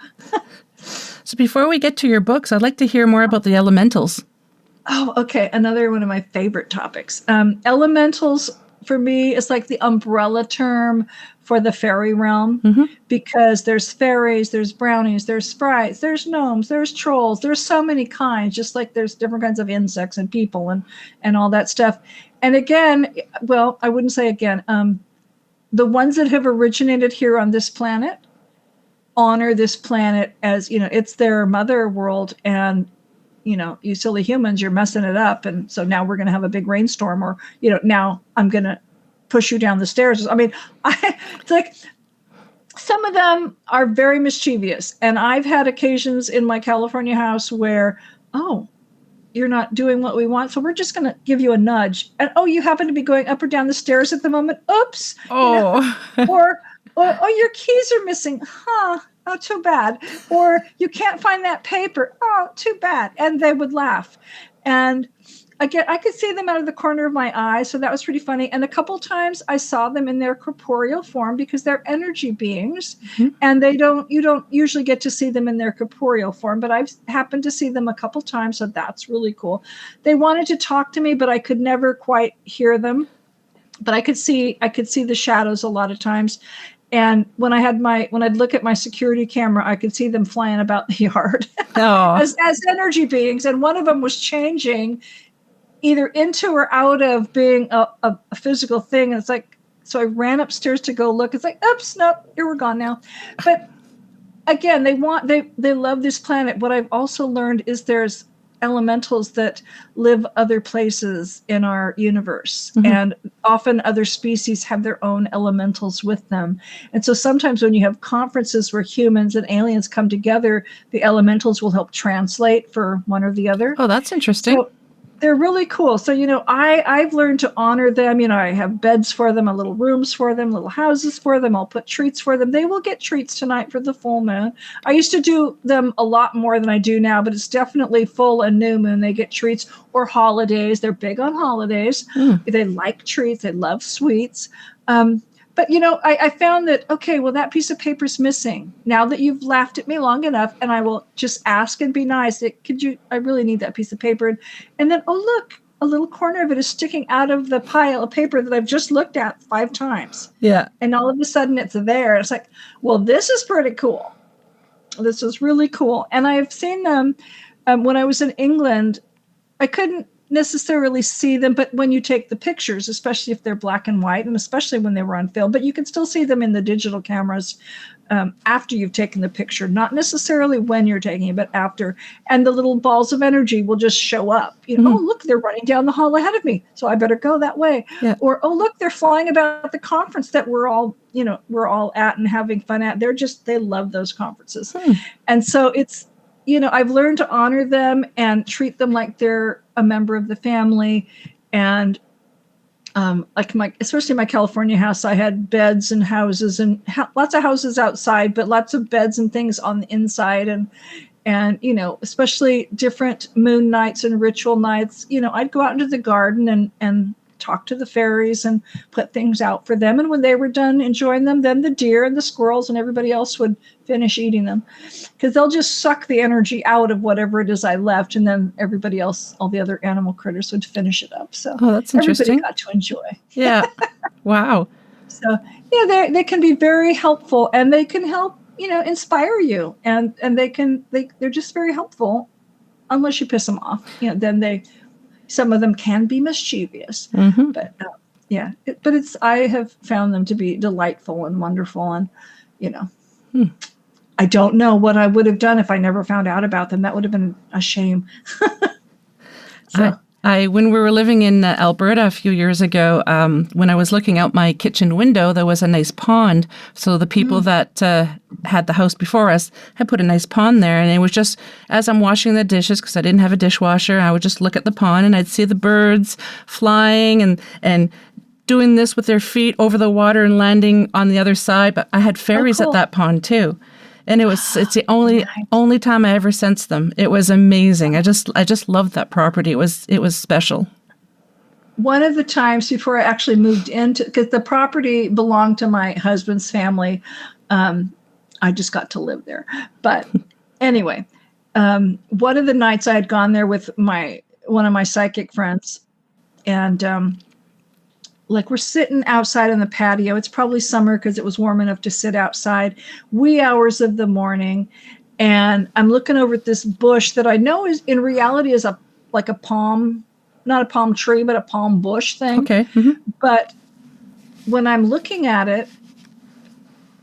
S2: So before we get to your books, I'd like to hear more about the elementals.
S3: Oh, okay. Another one of my favorite topics. Elementals, for me, is like the umbrella term for the fairy realm, because there's fairies, there's brownies, there's sprites, there's gnomes, there's trolls, there's so many kinds, just like there's different kinds of insects and people and all that stuff. And again, well, I wouldn't say again, the ones that have originated here on this planet honor this planet as, it's their mother world, and you silly humans, you're messing it up. And so now we're going to have a big rainstorm, or, now I'm going to push you down the stairs. I mean, it's like some of them are very mischievous. And I've had occasions in my California house where, oh, you're not doing what we want, so we're just going to give you a nudge. And, oh, you happen to be going up or down the stairs at the moment. Oops.
S2: Oh.
S3: Or, your keys are missing. Huh. Oh, too bad. Or you can't find that paper. Oh, too bad. And they would laugh. And again, I could see them out of the corner of my eye. So that was pretty funny. And a couple times I saw them in their corporeal form, because they're energy beings, and you don't usually get to see them in their corporeal form, but I've happened to see them a couple times. So that's really cool. They wanted to talk to me, but I could never quite hear them. But I could see the shadows a lot of times. And when I'd look at my security camera, I could see them flying about the yard as energy beings. And one of them was changing either into or out of being a physical thing. And it's like, so I ran upstairs to go look. It's like, oops, nope, here we're gone now. But again, they love this planet. What I've also learned is there's elementals that live other places in our universe, and often other species have their own elementals with them. And so sometimes when you have conferences where humans and aliens come together, the elementals will help translate for one or the other.
S2: Oh, that's interesting.
S3: So they're really cool. So, I've learned to honor them. I have beds for them, little rooms for them, little houses for them. I'll put treats for them. They will get treats tonight for the full moon. I used to do them a lot more than I do now, but it's definitely full and new moon. They get treats, or holidays. They're big on holidays. They like treats. They love sweets. But, I found that, okay, well, that piece of paper's missing. Now that you've laughed at me long enough, and I will just ask and be nice. I really need that piece of paper. And then, oh, look, a little corner of it is sticking out of the pile of paper that I've just looked at 5 times. Yeah. And all of a sudden it's there. It's like, well, this is pretty cool. This is really cool. And I've seen them when I was in England. I couldn't necessarily see them, but when you take the pictures, especially if they're black and white, and especially when they were on film, but you can still see them in the digital cameras after you've taken the picture, not necessarily when you're taking it, but after. And the little balls of energy will just show up. Oh, look, they're running down the hall ahead of me, so I better go that way. Yeah. Or, oh, look, they're flying about the conference that we're all at and having fun at. They love those conferences. And so it's, I've learned to honor them and treat them like they're a member of the family. And especially my California house, I had beds and houses and lots of houses outside, but lots of beds and things on the inside. And especially different moon nights and ritual nights, I'd go out into the garden and talk to the fairies and put things out for them. And when they were done enjoying them, then the deer and the squirrels and everybody else would finish eating them, because they'll just suck the energy out of whatever it is I left. And then everybody else, all the other animal critters, would finish it up. So
S2: that's interesting.
S3: Everybody got to enjoy.
S2: Yeah. Wow.
S3: So yeah, they can be very helpful, and they can help, inspire you. And they're just very helpful, unless you piss them off. Then some of them can be mischievous, but I have found them to be delightful and wonderful. And, I don't know what I would have done if I never found out about them. That would have been a shame. So.
S2: When we were living in Alberta a few years ago, when I was looking out my kitchen window, there was a nice pond. So the people that had the house before us had put a nice pond there. And it was just, as I'm washing the dishes, because I didn't have a dishwasher, I would just look at the pond and I'd see the birds flying and doing this with their feet over the water and landing on the other side. But I had fairies
S3: cool.
S2: at that pond too. And it's the only time I ever sensed them. It was amazing. I just loved that property. It was special.
S3: One of the times before I actually moved into, because the property belonged to my husband's family, I just got to live there. But anyway, one of the nights I had gone there with one of my psychic friends, and we're sitting outside on the patio. It's probably summer because it was warm enough to sit outside, wee hours of the morning, and I'm looking over at this bush that I know is in reality is a palm, not a palm tree, but a palm bush thing.
S2: Okay. Mm-hmm.
S3: But when I'm looking at it,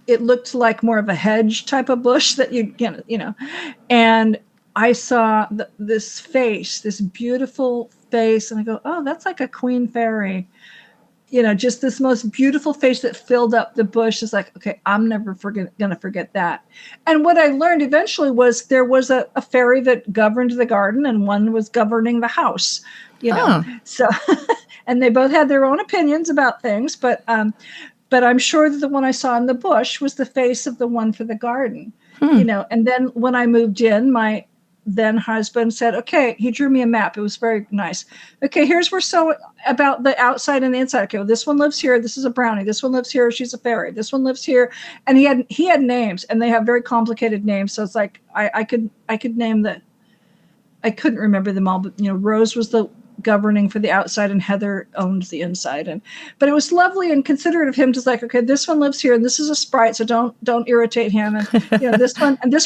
S3: it looked like more of a hedge type of bush that and I saw this face, this beautiful face, and I go, oh, that's like a queen fairy. Just this most beautiful face that filled up the bush. Is like, okay, I'm never going to forget that. And what I learned eventually was there was a fairy that governed the garden and one was governing the house, So, and they both had their own opinions about things, but I'm sure that the one I saw in the bush was the face of the one for the garden, and then when I moved in, my then husband said, okay, he drew me a map. It was very nice. Okay, here's where about the outside and the inside. Okay, well, this one lives here. This is a brownie. This one lives here. She's a fairy. This one lives here. And he had names, and they have very complicated names. So it's like I could name I couldn't remember them all, but Rose was the governing for the outside and Heather owned the inside. But it was lovely and considerate of him, just like, okay, this one lives here and this is a sprite, so don't irritate him. And this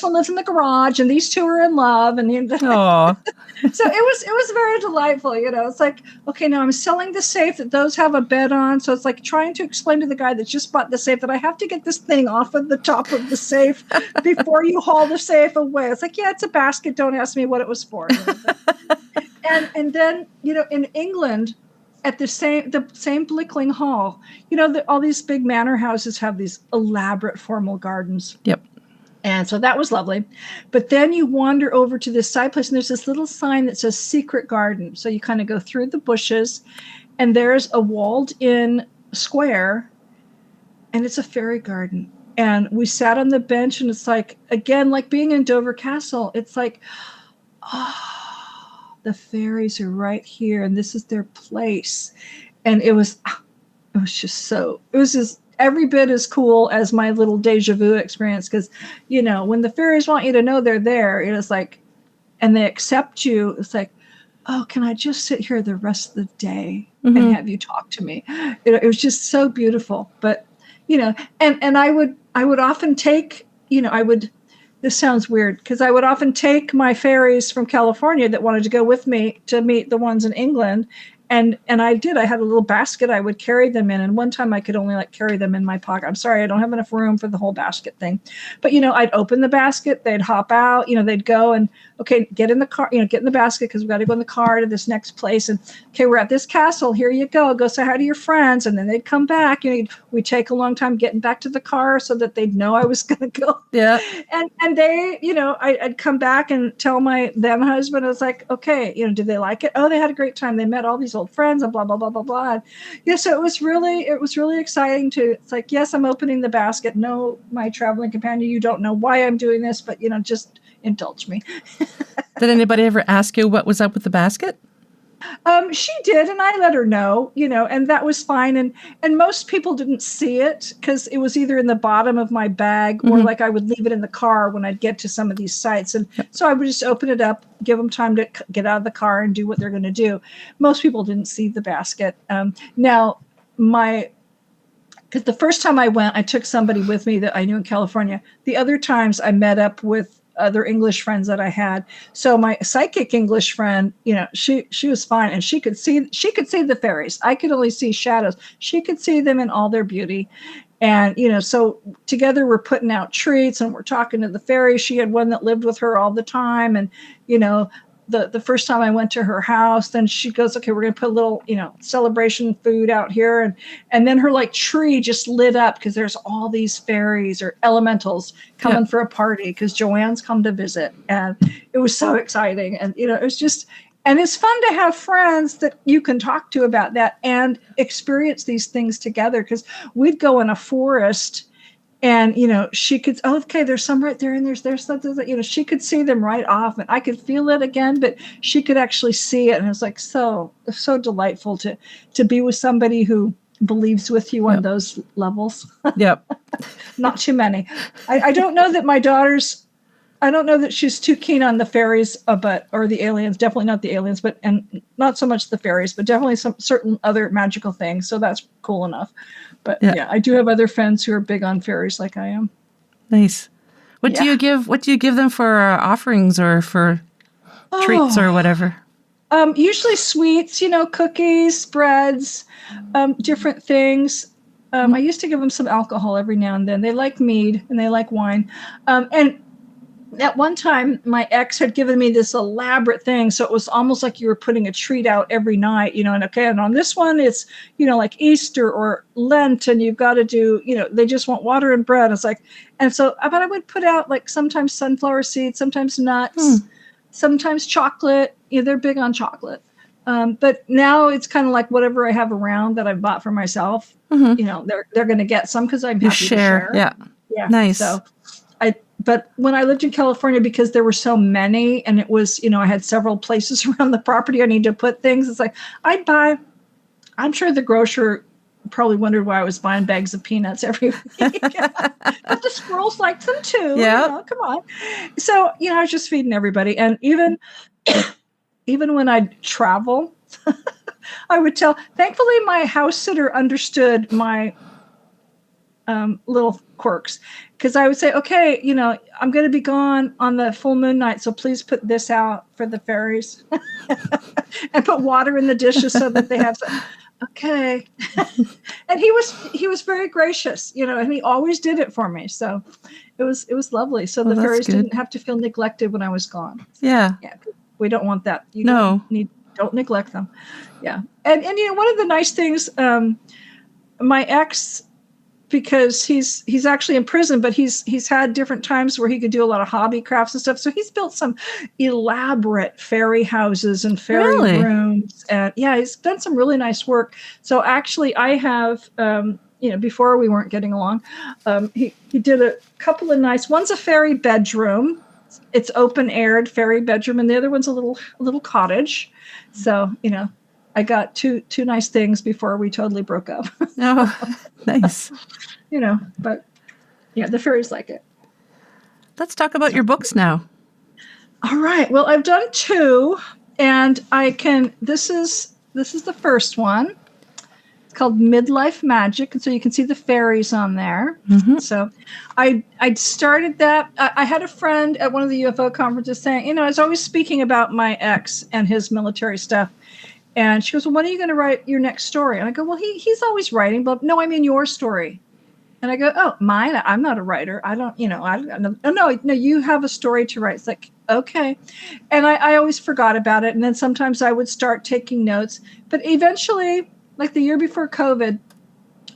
S3: one lives in the garage and these two are in love. And
S2: Aww.
S3: So it was very delightful. It's like, okay, now I'm selling the safe that those have a bed on. So it's like trying to explain to the guy that just bought the safe that I have to get this thing off of the top of the safe before you haul the safe away. It's like, yeah, it's a basket. Don't ask me what it was for. And then, in England, at the same Blickling Hall, all these big manor houses have these elaborate formal gardens.
S2: Yep.
S3: And so that was lovely. But then you wander over to this side place, and there's this little sign that says secret garden. So you kind of go through the bushes, and there's a walled-in square, and it's a fairy garden. And we sat on the bench, and it's like, again, like being in Dover Castle. It's like, the fairies are right here, and this is their place. And it was just every bit as cool as my little deja vu experience. Because, when the fairies want you to know they're there, it's like, and they accept you. It's like, oh, can I just sit here the rest of the day and have you talk to me? It was just so beautiful. But, and I would often take, this sounds weird because I would often take my fairies from California that wanted to go with me to meet the ones in England. And I did. I had a little basket I would carry them in. And one time I could only carry them in my pocket. I'm sorry, I don't have enough room for the whole basket thing. But, I'd open the basket. They'd hop out. They'd go and, okay, get in the car, get in the basket because we got to go in the car to this next place. And, okay, we're at this castle. Here you go. Go say hi to your friends. And then they'd come back. We'd take a long time getting back to the car so that they'd know I was going to go. Yeah. And they, I'd come back and tell my then husband, I was like, okay, did they like it? Oh, they had a great time. They met all these old friends and blah, blah, blah, blah, blah. And yeah, so it was really exciting it's like, yes, I'm opening the basket. No, my traveling companion, you don't know why I'm doing this, but, just indulge me.
S2: Did anybody ever ask you what was up with the basket?
S3: She did, and I let her know, and that was fine. And most people didn't see it because it was either in the bottom of my bag or I would leave it in the car when I'd get to some of these sites. And so I would just open it up, give them time to get out of the car and do what they're going to do. Most people didn't see the basket. Now, because the first time I went, I took somebody with me that I knew in California. The other times I met up with other English friends that I had. So my psychic English friend, she was fine, and she could see the fairies. I could only see shadows. She could see them in all their beauty. And, so together we're putting out treats and we're talking to the fairies. She had one that lived with her all the time. And, the first time I went to her house, then she goes, okay, we're going to put a little, celebration food out here. And then her tree just lit up because there's all these fairies or elementals coming for a party because Jo Ann's come to visit. And it was so exciting. And, it was just, And it's fun to have friends that you can talk to about that and experience these things together. Because we'd go in a forest and, she could, okay, there's some right there. And there's something, she could see them right off and I could feel it again, but she could actually see it. And it's like, so delightful to be with somebody who believes with you on those levels.
S2: Yep.
S3: Not too many. I don't know that my daughter's, I don't know that she's too keen on the fairies, or the aliens. Definitely not the aliens, and not so much the fairies, but definitely some certain other magical things. So that's cool enough. But I do have other friends who are big on fairies, like I am.
S2: Nice. What do you give them for offerings or for treats or whatever?
S3: Usually sweets, cookies, breads, different things. I used to give them some alcohol every now and then. They like mead and they like wine, and at one time, my ex had given me this elaborate thing. So it was almost like you were putting a treat out every night, and on this one, it's, like Easter or Lent, and you've got to do, they just want water and bread. It's like, and so, but I would put out like sometimes sunflower seeds, sometimes nuts, sometimes chocolate. They're big on chocolate. But now it's kind of like whatever I have around that I've bought for myself, they're going to get some because I'm happy to share.
S2: Yeah. Nice.
S3: So but when I lived in California, because there were so many and it was, I had several places around the property I need to put things. It's like, I'm sure the grocer probably wondered why I was buying bags of peanuts every week. But the squirrels liked them too.
S2: Yeah.
S3: Come on. So, I was just feeding everybody. And even when I'd travel, I would thankfully my house sitter understood my little quirks, because I would say, okay, I'm going to be gone on the full moon night, so please put this out for the fairies and put water in the dishes so that they have some. Okay. And he was very gracious, and he always did it for me. So it was lovely. So the fairies didn't have to feel neglected when I was gone.
S2: Yeah.
S3: We don't want that. Don't neglect them. Yeah. And one of the nice things, my ex, because he's actually in prison, but he's had different times where he could do a lot of hobby crafts and stuff. So he's built some elaborate fairy houses and fairy rooms. And he's done some really nice work. So actually I have, before we weren't getting along, he did a couple of nice, one's a fairy bedroom. It's open aired fairy bedroom. And the other one's a little cottage. So, I got two nice things before we totally broke up.
S2: Oh, nice.
S3: But the fairies like it.
S2: Let's talk about your books now.
S3: All right. Well, I've done 2, and this is the first one. It's called Midlife Magic. And so you can see the fairies on there. Mm-hmm. So I started that. I had a friend at one of the UFO conferences saying, I was always speaking about my ex and his military stuff. And she goes, well, when are you going to write your next story? And I go, well, he's always writing, but no, I mean your story. And I go, oh, mine? I'm not a writer. I don't, no, you have a story to write. It's like, okay. And I always forgot about it. And then sometimes I would start taking notes. But eventually, like the year before COVID,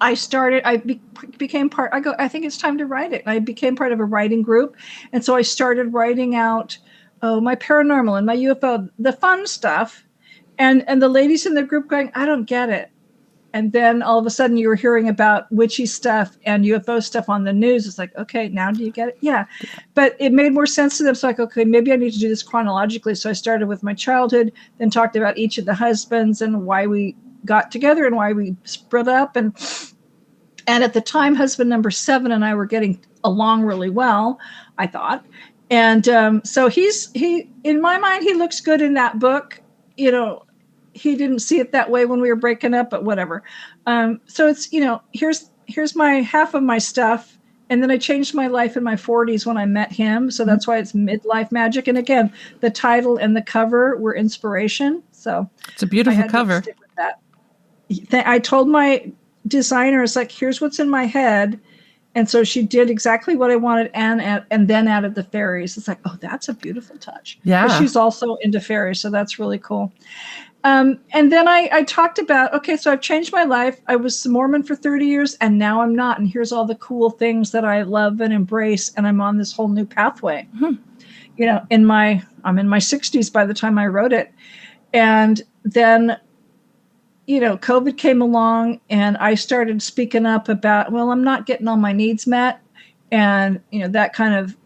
S3: I became part, I think it's time to write it. And I became part of a writing group. And so I started writing out, my paranormal and my UFO, the fun stuff. And the ladies in the group going, I don't get it. And then all of a sudden you were hearing about witchy stuff and UFO stuff on the news. It's like, okay, now do you get it? Yeah. But it made more sense to them. So like, okay, maybe I need to do this chronologically. So I started with my childhood, then talked about each of the husbands and why we got together and why we split up. And at the time, husband number 7 and I were getting along really well, I thought. And so he, in my mind, he looks good in that book. He didn't see it that way when we were breaking up, but whatever. So it's, here's my half of my stuff. And then I changed my life in my 40s when I met him. So that's why it's Midlife Magic. And again, the title and the cover were inspiration. So
S2: it's a beautiful cover.
S3: To stick with that. I told my designer, it's like, here's what's in my head. And so she did exactly what I wanted and then added the fairies. It's like, oh, that's a beautiful touch.
S2: Yeah.
S3: But she's also into fairies. So that's really cool. And then I talked about, okay, so I've changed my life. I was Mormon for 30 years and now I'm not. And here's all the cool things that I love and embrace. And I'm on this whole new pathway. Mm-hmm. I'm in my 60s by the time I wrote it. And then, COVID came along and I started speaking up about, well, I'm not getting all my needs met. And, that kind of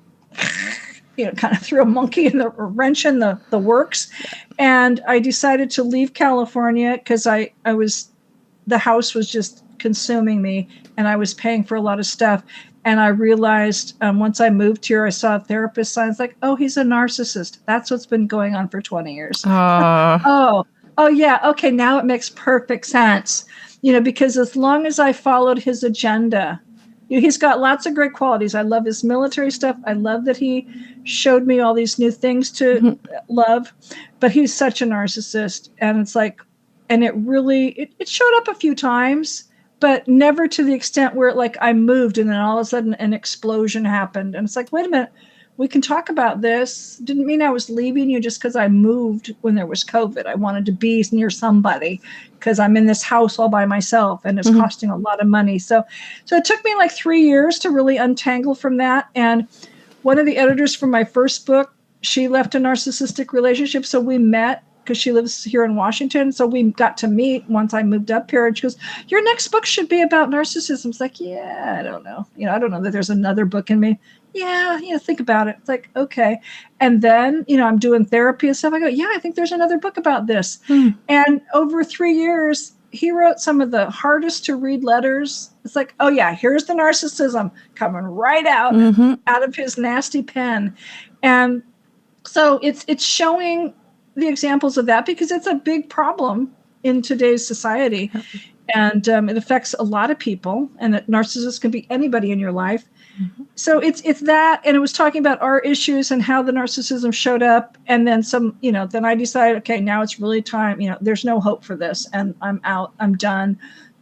S3: threw a monkey in the wrench in the works. And I decided to leave California because the house was just consuming me and I was paying for a lot of stuff. And I realized once I moved here, I saw a therapist sign. It's like, oh, he's a narcissist. That's what's been going on for 20 years. Oh, yeah. Okay. Now it makes perfect sense, because as long as I followed his agenda, he's got lots of great qualities. I love his military stuff. I love that he showed me all these new things to love, but he's such a narcissist. And it's like, and it really, it showed up a few times, but never to the extent where I moved and then all of a sudden an explosion happened. And it's like, wait a minute, we can talk about this. Didn't mean I was leaving you just because I moved when there was COVID. I wanted to be near somebody because I'm in this house all by myself and it's costing a lot of money. So it took me 3 years to really untangle from that. And one of the editors from my first book, she left a narcissistic relationship. So we met because she lives here in Washington. So we got to meet once I moved up here. And she goes, your next book should be about narcissism. It's like, yeah, I don't know. I don't know that there's another book in me. Yeah, think about it. It's like, okay. And then, I'm doing therapy and stuff. I go, yeah, I think there's another book about this. And over 3 years, he wrote some of the hardest to read letters. It's like, oh yeah, here's the narcissism coming right out of his nasty pen. And so it's showing the examples of that because it's a big problem in today's society. And it affects a lot of people, and narcissists can be anybody in your life. So it's that, and it was talking about our issues and how the narcissism showed up, and then then I decided, okay, now it's really time. There's no hope for this, and I'm out. I'm done.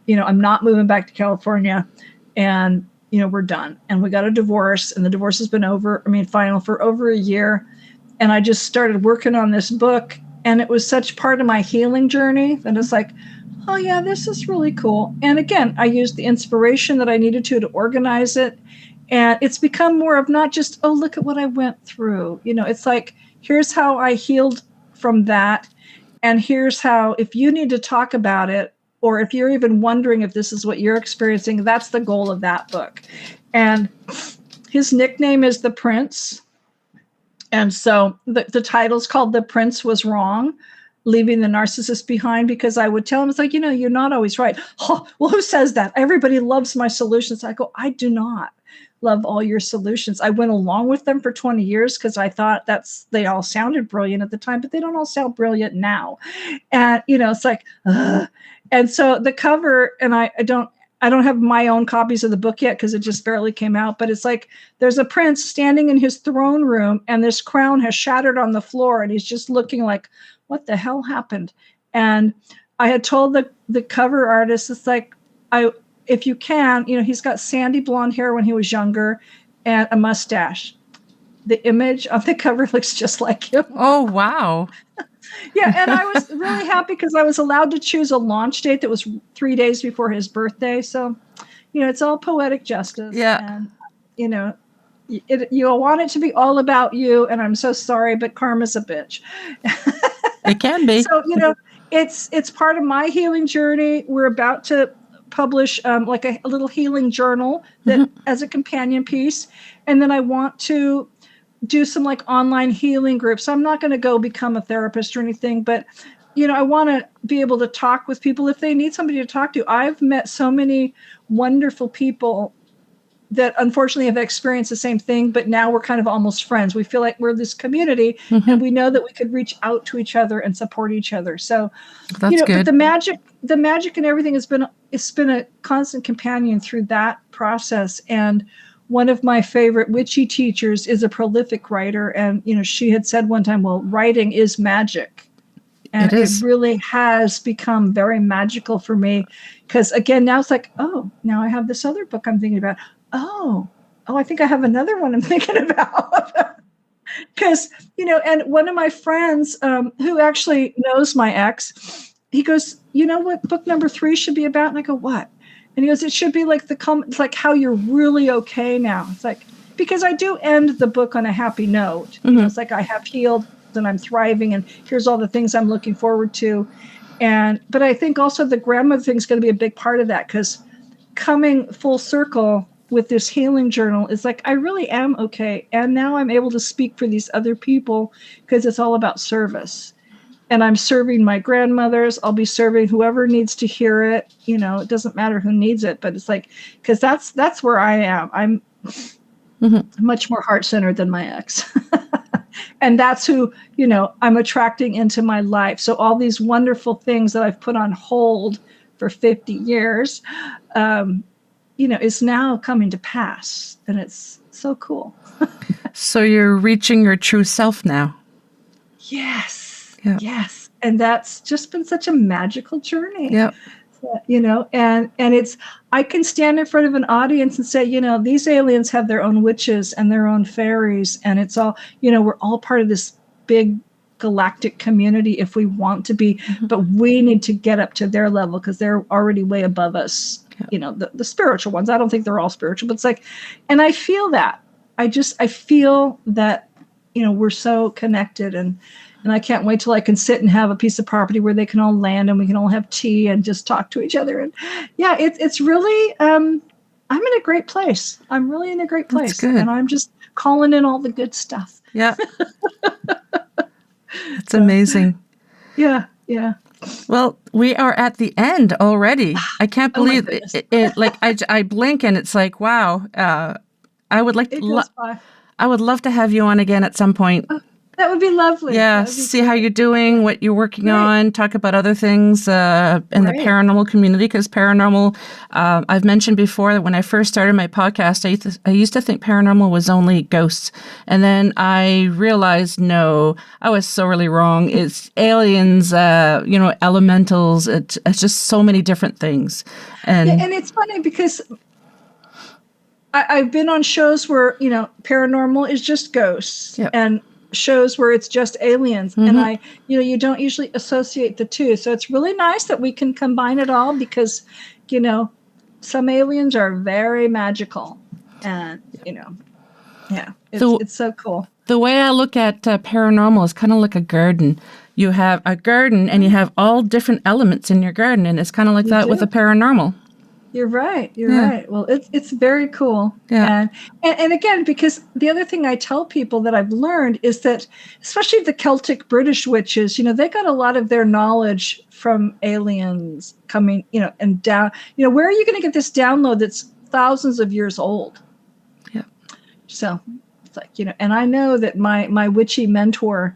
S3: I'm not moving back to California, and we're done. And we got a divorce, and the divorce has been final for over a year, and I just started working on this book, and it was such part of my healing journey that it's like, oh yeah, this is really cool. And again, I used the inspiration that I needed to organize it. And it's become more of not just, oh, look at what I went through. It's like, here's how I healed from that. And here's how, if you need to talk about it, or if you're even wondering if this is what you're experiencing, that's the goal of that book. And his nickname is The Prince. And so the title's called The Prince Was Wrong, Leaving the Narcissist Behind, because I would tell him, it's like, you're not always right. Oh, well, who says that? Everybody loves my solutions. I go, I do not love all your solutions. I went along with them for 20 years because I thought they all sounded brilliant at the time, but they don't all sound brilliant now. And, it's like, ugh. And so the cover, and I don't have my own copies of the book yet because it just barely came out, but it's like, there's a prince standing in his throne room and this crown has shattered on the floor and he's just looking like, what the hell happened? And I had told the cover artist, it's like, if you can, he's got sandy blonde hair when he was younger and a mustache. The image of the cover looks just like him.
S2: Oh, wow.
S3: Yeah. And I was really happy because I was allowed to choose a launch date that was 3 days before his birthday. So, it's all poetic justice.
S2: Yeah.
S3: And, you want it to be all about you. And I'm so sorry, but karma's a bitch.
S2: It can be.
S3: So, it's part of my healing journey. We're about to publish a little healing journal that as a companion piece. And then I want to do some online healing groups. So I'm not going to go become a therapist or anything, but, I want to be able to talk with people if they need somebody to talk to. I've met so many wonderful people that unfortunately have experienced the same thing, but now we're kind of almost friends. We feel like we're this community and we know that we could reach out to each other and support each other. So,
S2: that's good.
S3: But the magic and everything it's been a constant companion through that process. And one of my favorite witchy teachers is a prolific writer. And, she had said one time, well, writing is magic. And it really has become very magical for me. Because again, now it's like, oh, now I have this other book I'm thinking about. Oh, I think I have another one I'm thinking about. Because, and one of my friends who actually knows my ex, he goes, you know what book number 3 should be about? And I go, what? And he goes, it should be like it's like how you're really okay now. It's like, because I do end the book on a happy note. It's like I have healed and I'm thriving, and here's all the things I'm looking forward to. But I think also the grandmother thing is going to be a big part of that, because coming full circle with this healing journal is like, I really am okay. And now I'm able to speak for these other people because it's all about service. And I'm serving my grandmothers. I'll be serving whoever needs to hear it. You know, it doesn't matter who needs it, but it's like, because that's where I am. I'm much more heart-centered than my ex. And that's who, you know, I'm attracting into my life. So all these wonderful things that I've put on hold for 50 years, you know, is now coming to pass. And it's so cool.
S2: So you're reaching your true self now.
S3: Yes.
S2: Yeah.
S3: Yes. And that's just been such a magical journey.
S2: Yep.
S3: You know, and it's, I can stand in front of an audience and say, you know, these aliens have their own witches and their own fairies. And it's all, you know, we're all part of this big galactic community if we want to be, but we need to get up to their level because they're already way above us. Yeah. You know, the spiritual ones. I don't think they're all spiritual, but it's like, and I feel that. I feel that, you know, we're so connected, and I can't wait till I can sit and have a piece of property where they can all land and we can all have tea and just talk to each other. And yeah, it's really, I'm in a great place. I'm really in a great place.
S2: That's good.
S3: And I'm just calling in all the good stuff.
S2: Yeah. It's amazing.
S3: Yeah. Yeah.
S2: Well, we are at the end already. I can't believe it. Like I blink and it's like, wow. I would like I would love to have you on again at some point.
S3: That would be lovely.
S2: Yeah, see how you're doing, what you're working on, talk about other things in the paranormal community, because paranormal, I've mentioned before that when I first started my podcast, I used to think paranormal was only ghosts. And then I realized, no, I was sorely wrong. It's aliens, you know, elementals. It's just so many different things. And
S3: it's funny because I've been on shows where, you know, paranormal is just ghosts. Yep. And shows where it's just aliens, and you don't usually associate the two, so it's really nice that we can combine it all, because, you know, some aliens are very magical, and you know, yeah, it's so cool.
S2: The way I look at paranormal is kind of like a garden. You have a garden and you have all different elements in your garden, and it's kind of like that with a paranormal.
S3: You're right. You're right. Well, it's very cool. Yeah. And again, because the other thing I tell people that I've learned is that, especially the Celtic British witches, you know, they got a lot of their knowledge from aliens coming, you know, and down. You know, where are you going to get this download that's thousands of years old? Yeah. So it's like, you know, and I know that my witchy mentor,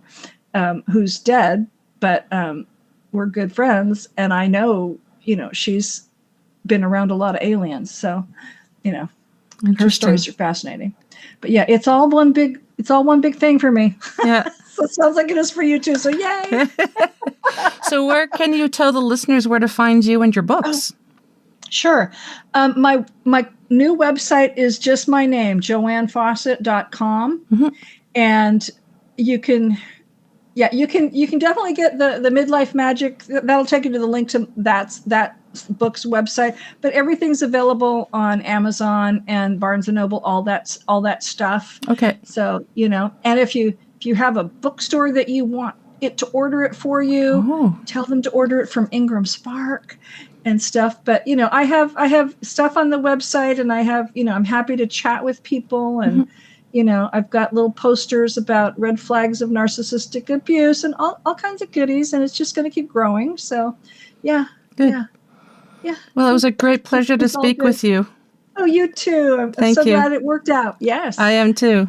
S3: who's dead, but we're good friends, and I know, you know, she's been around a lot of aliens, so you know, her stories are fascinating. But yeah, it's all one big thing for me. Yeah. So it sounds like it is for you too, so yay.
S2: So where can you tell the listeners where to find you and your books?
S3: Sure. My new website is just my name, joannfawcett.com. And you can definitely get the Midlife Magic. That'll take you to the link to that book's website, but everything's available on Amazon and Barnes and Noble, all that stuff. Okay. So, you know, and if you have a bookstore that you want it to order it for you, tell them to order it from Ingram Spark and stuff. But, you know, I have stuff on the website, and I have, you know, I'm happy to chat with people, and you know, I've got little posters about red flags of narcissistic abuse and all kinds of goodies, and it's just going to keep growing. So, yeah. Good. Yeah.
S2: Well, it was a great pleasure to speak with you.
S3: Oh, you too. I'm so glad it worked out. Yes.
S2: I am too.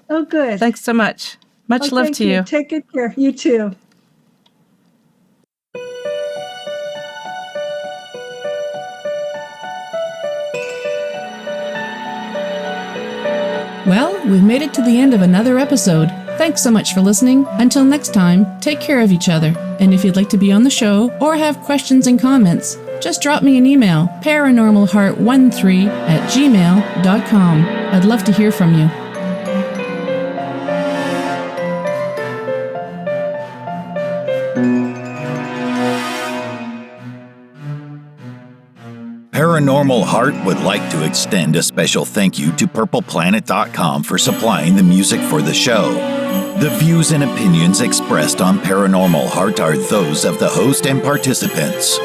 S3: Oh, good.
S2: Thanks so much. Much love to you.
S3: Take good care. You too.
S2: Well, we've made it to the end of another episode. Thanks so much for listening. Until next time, take care of each other. And if you'd like to be on the show or have questions and comments, just drop me an email, paranormalheart13@gmail.com. I'd love to hear from you.
S1: Paranormal Heart would like to extend a special thank you to purpleplanet.com for supplying the music for the show. The views and opinions expressed on Paranormal Heart are those of the host and participants.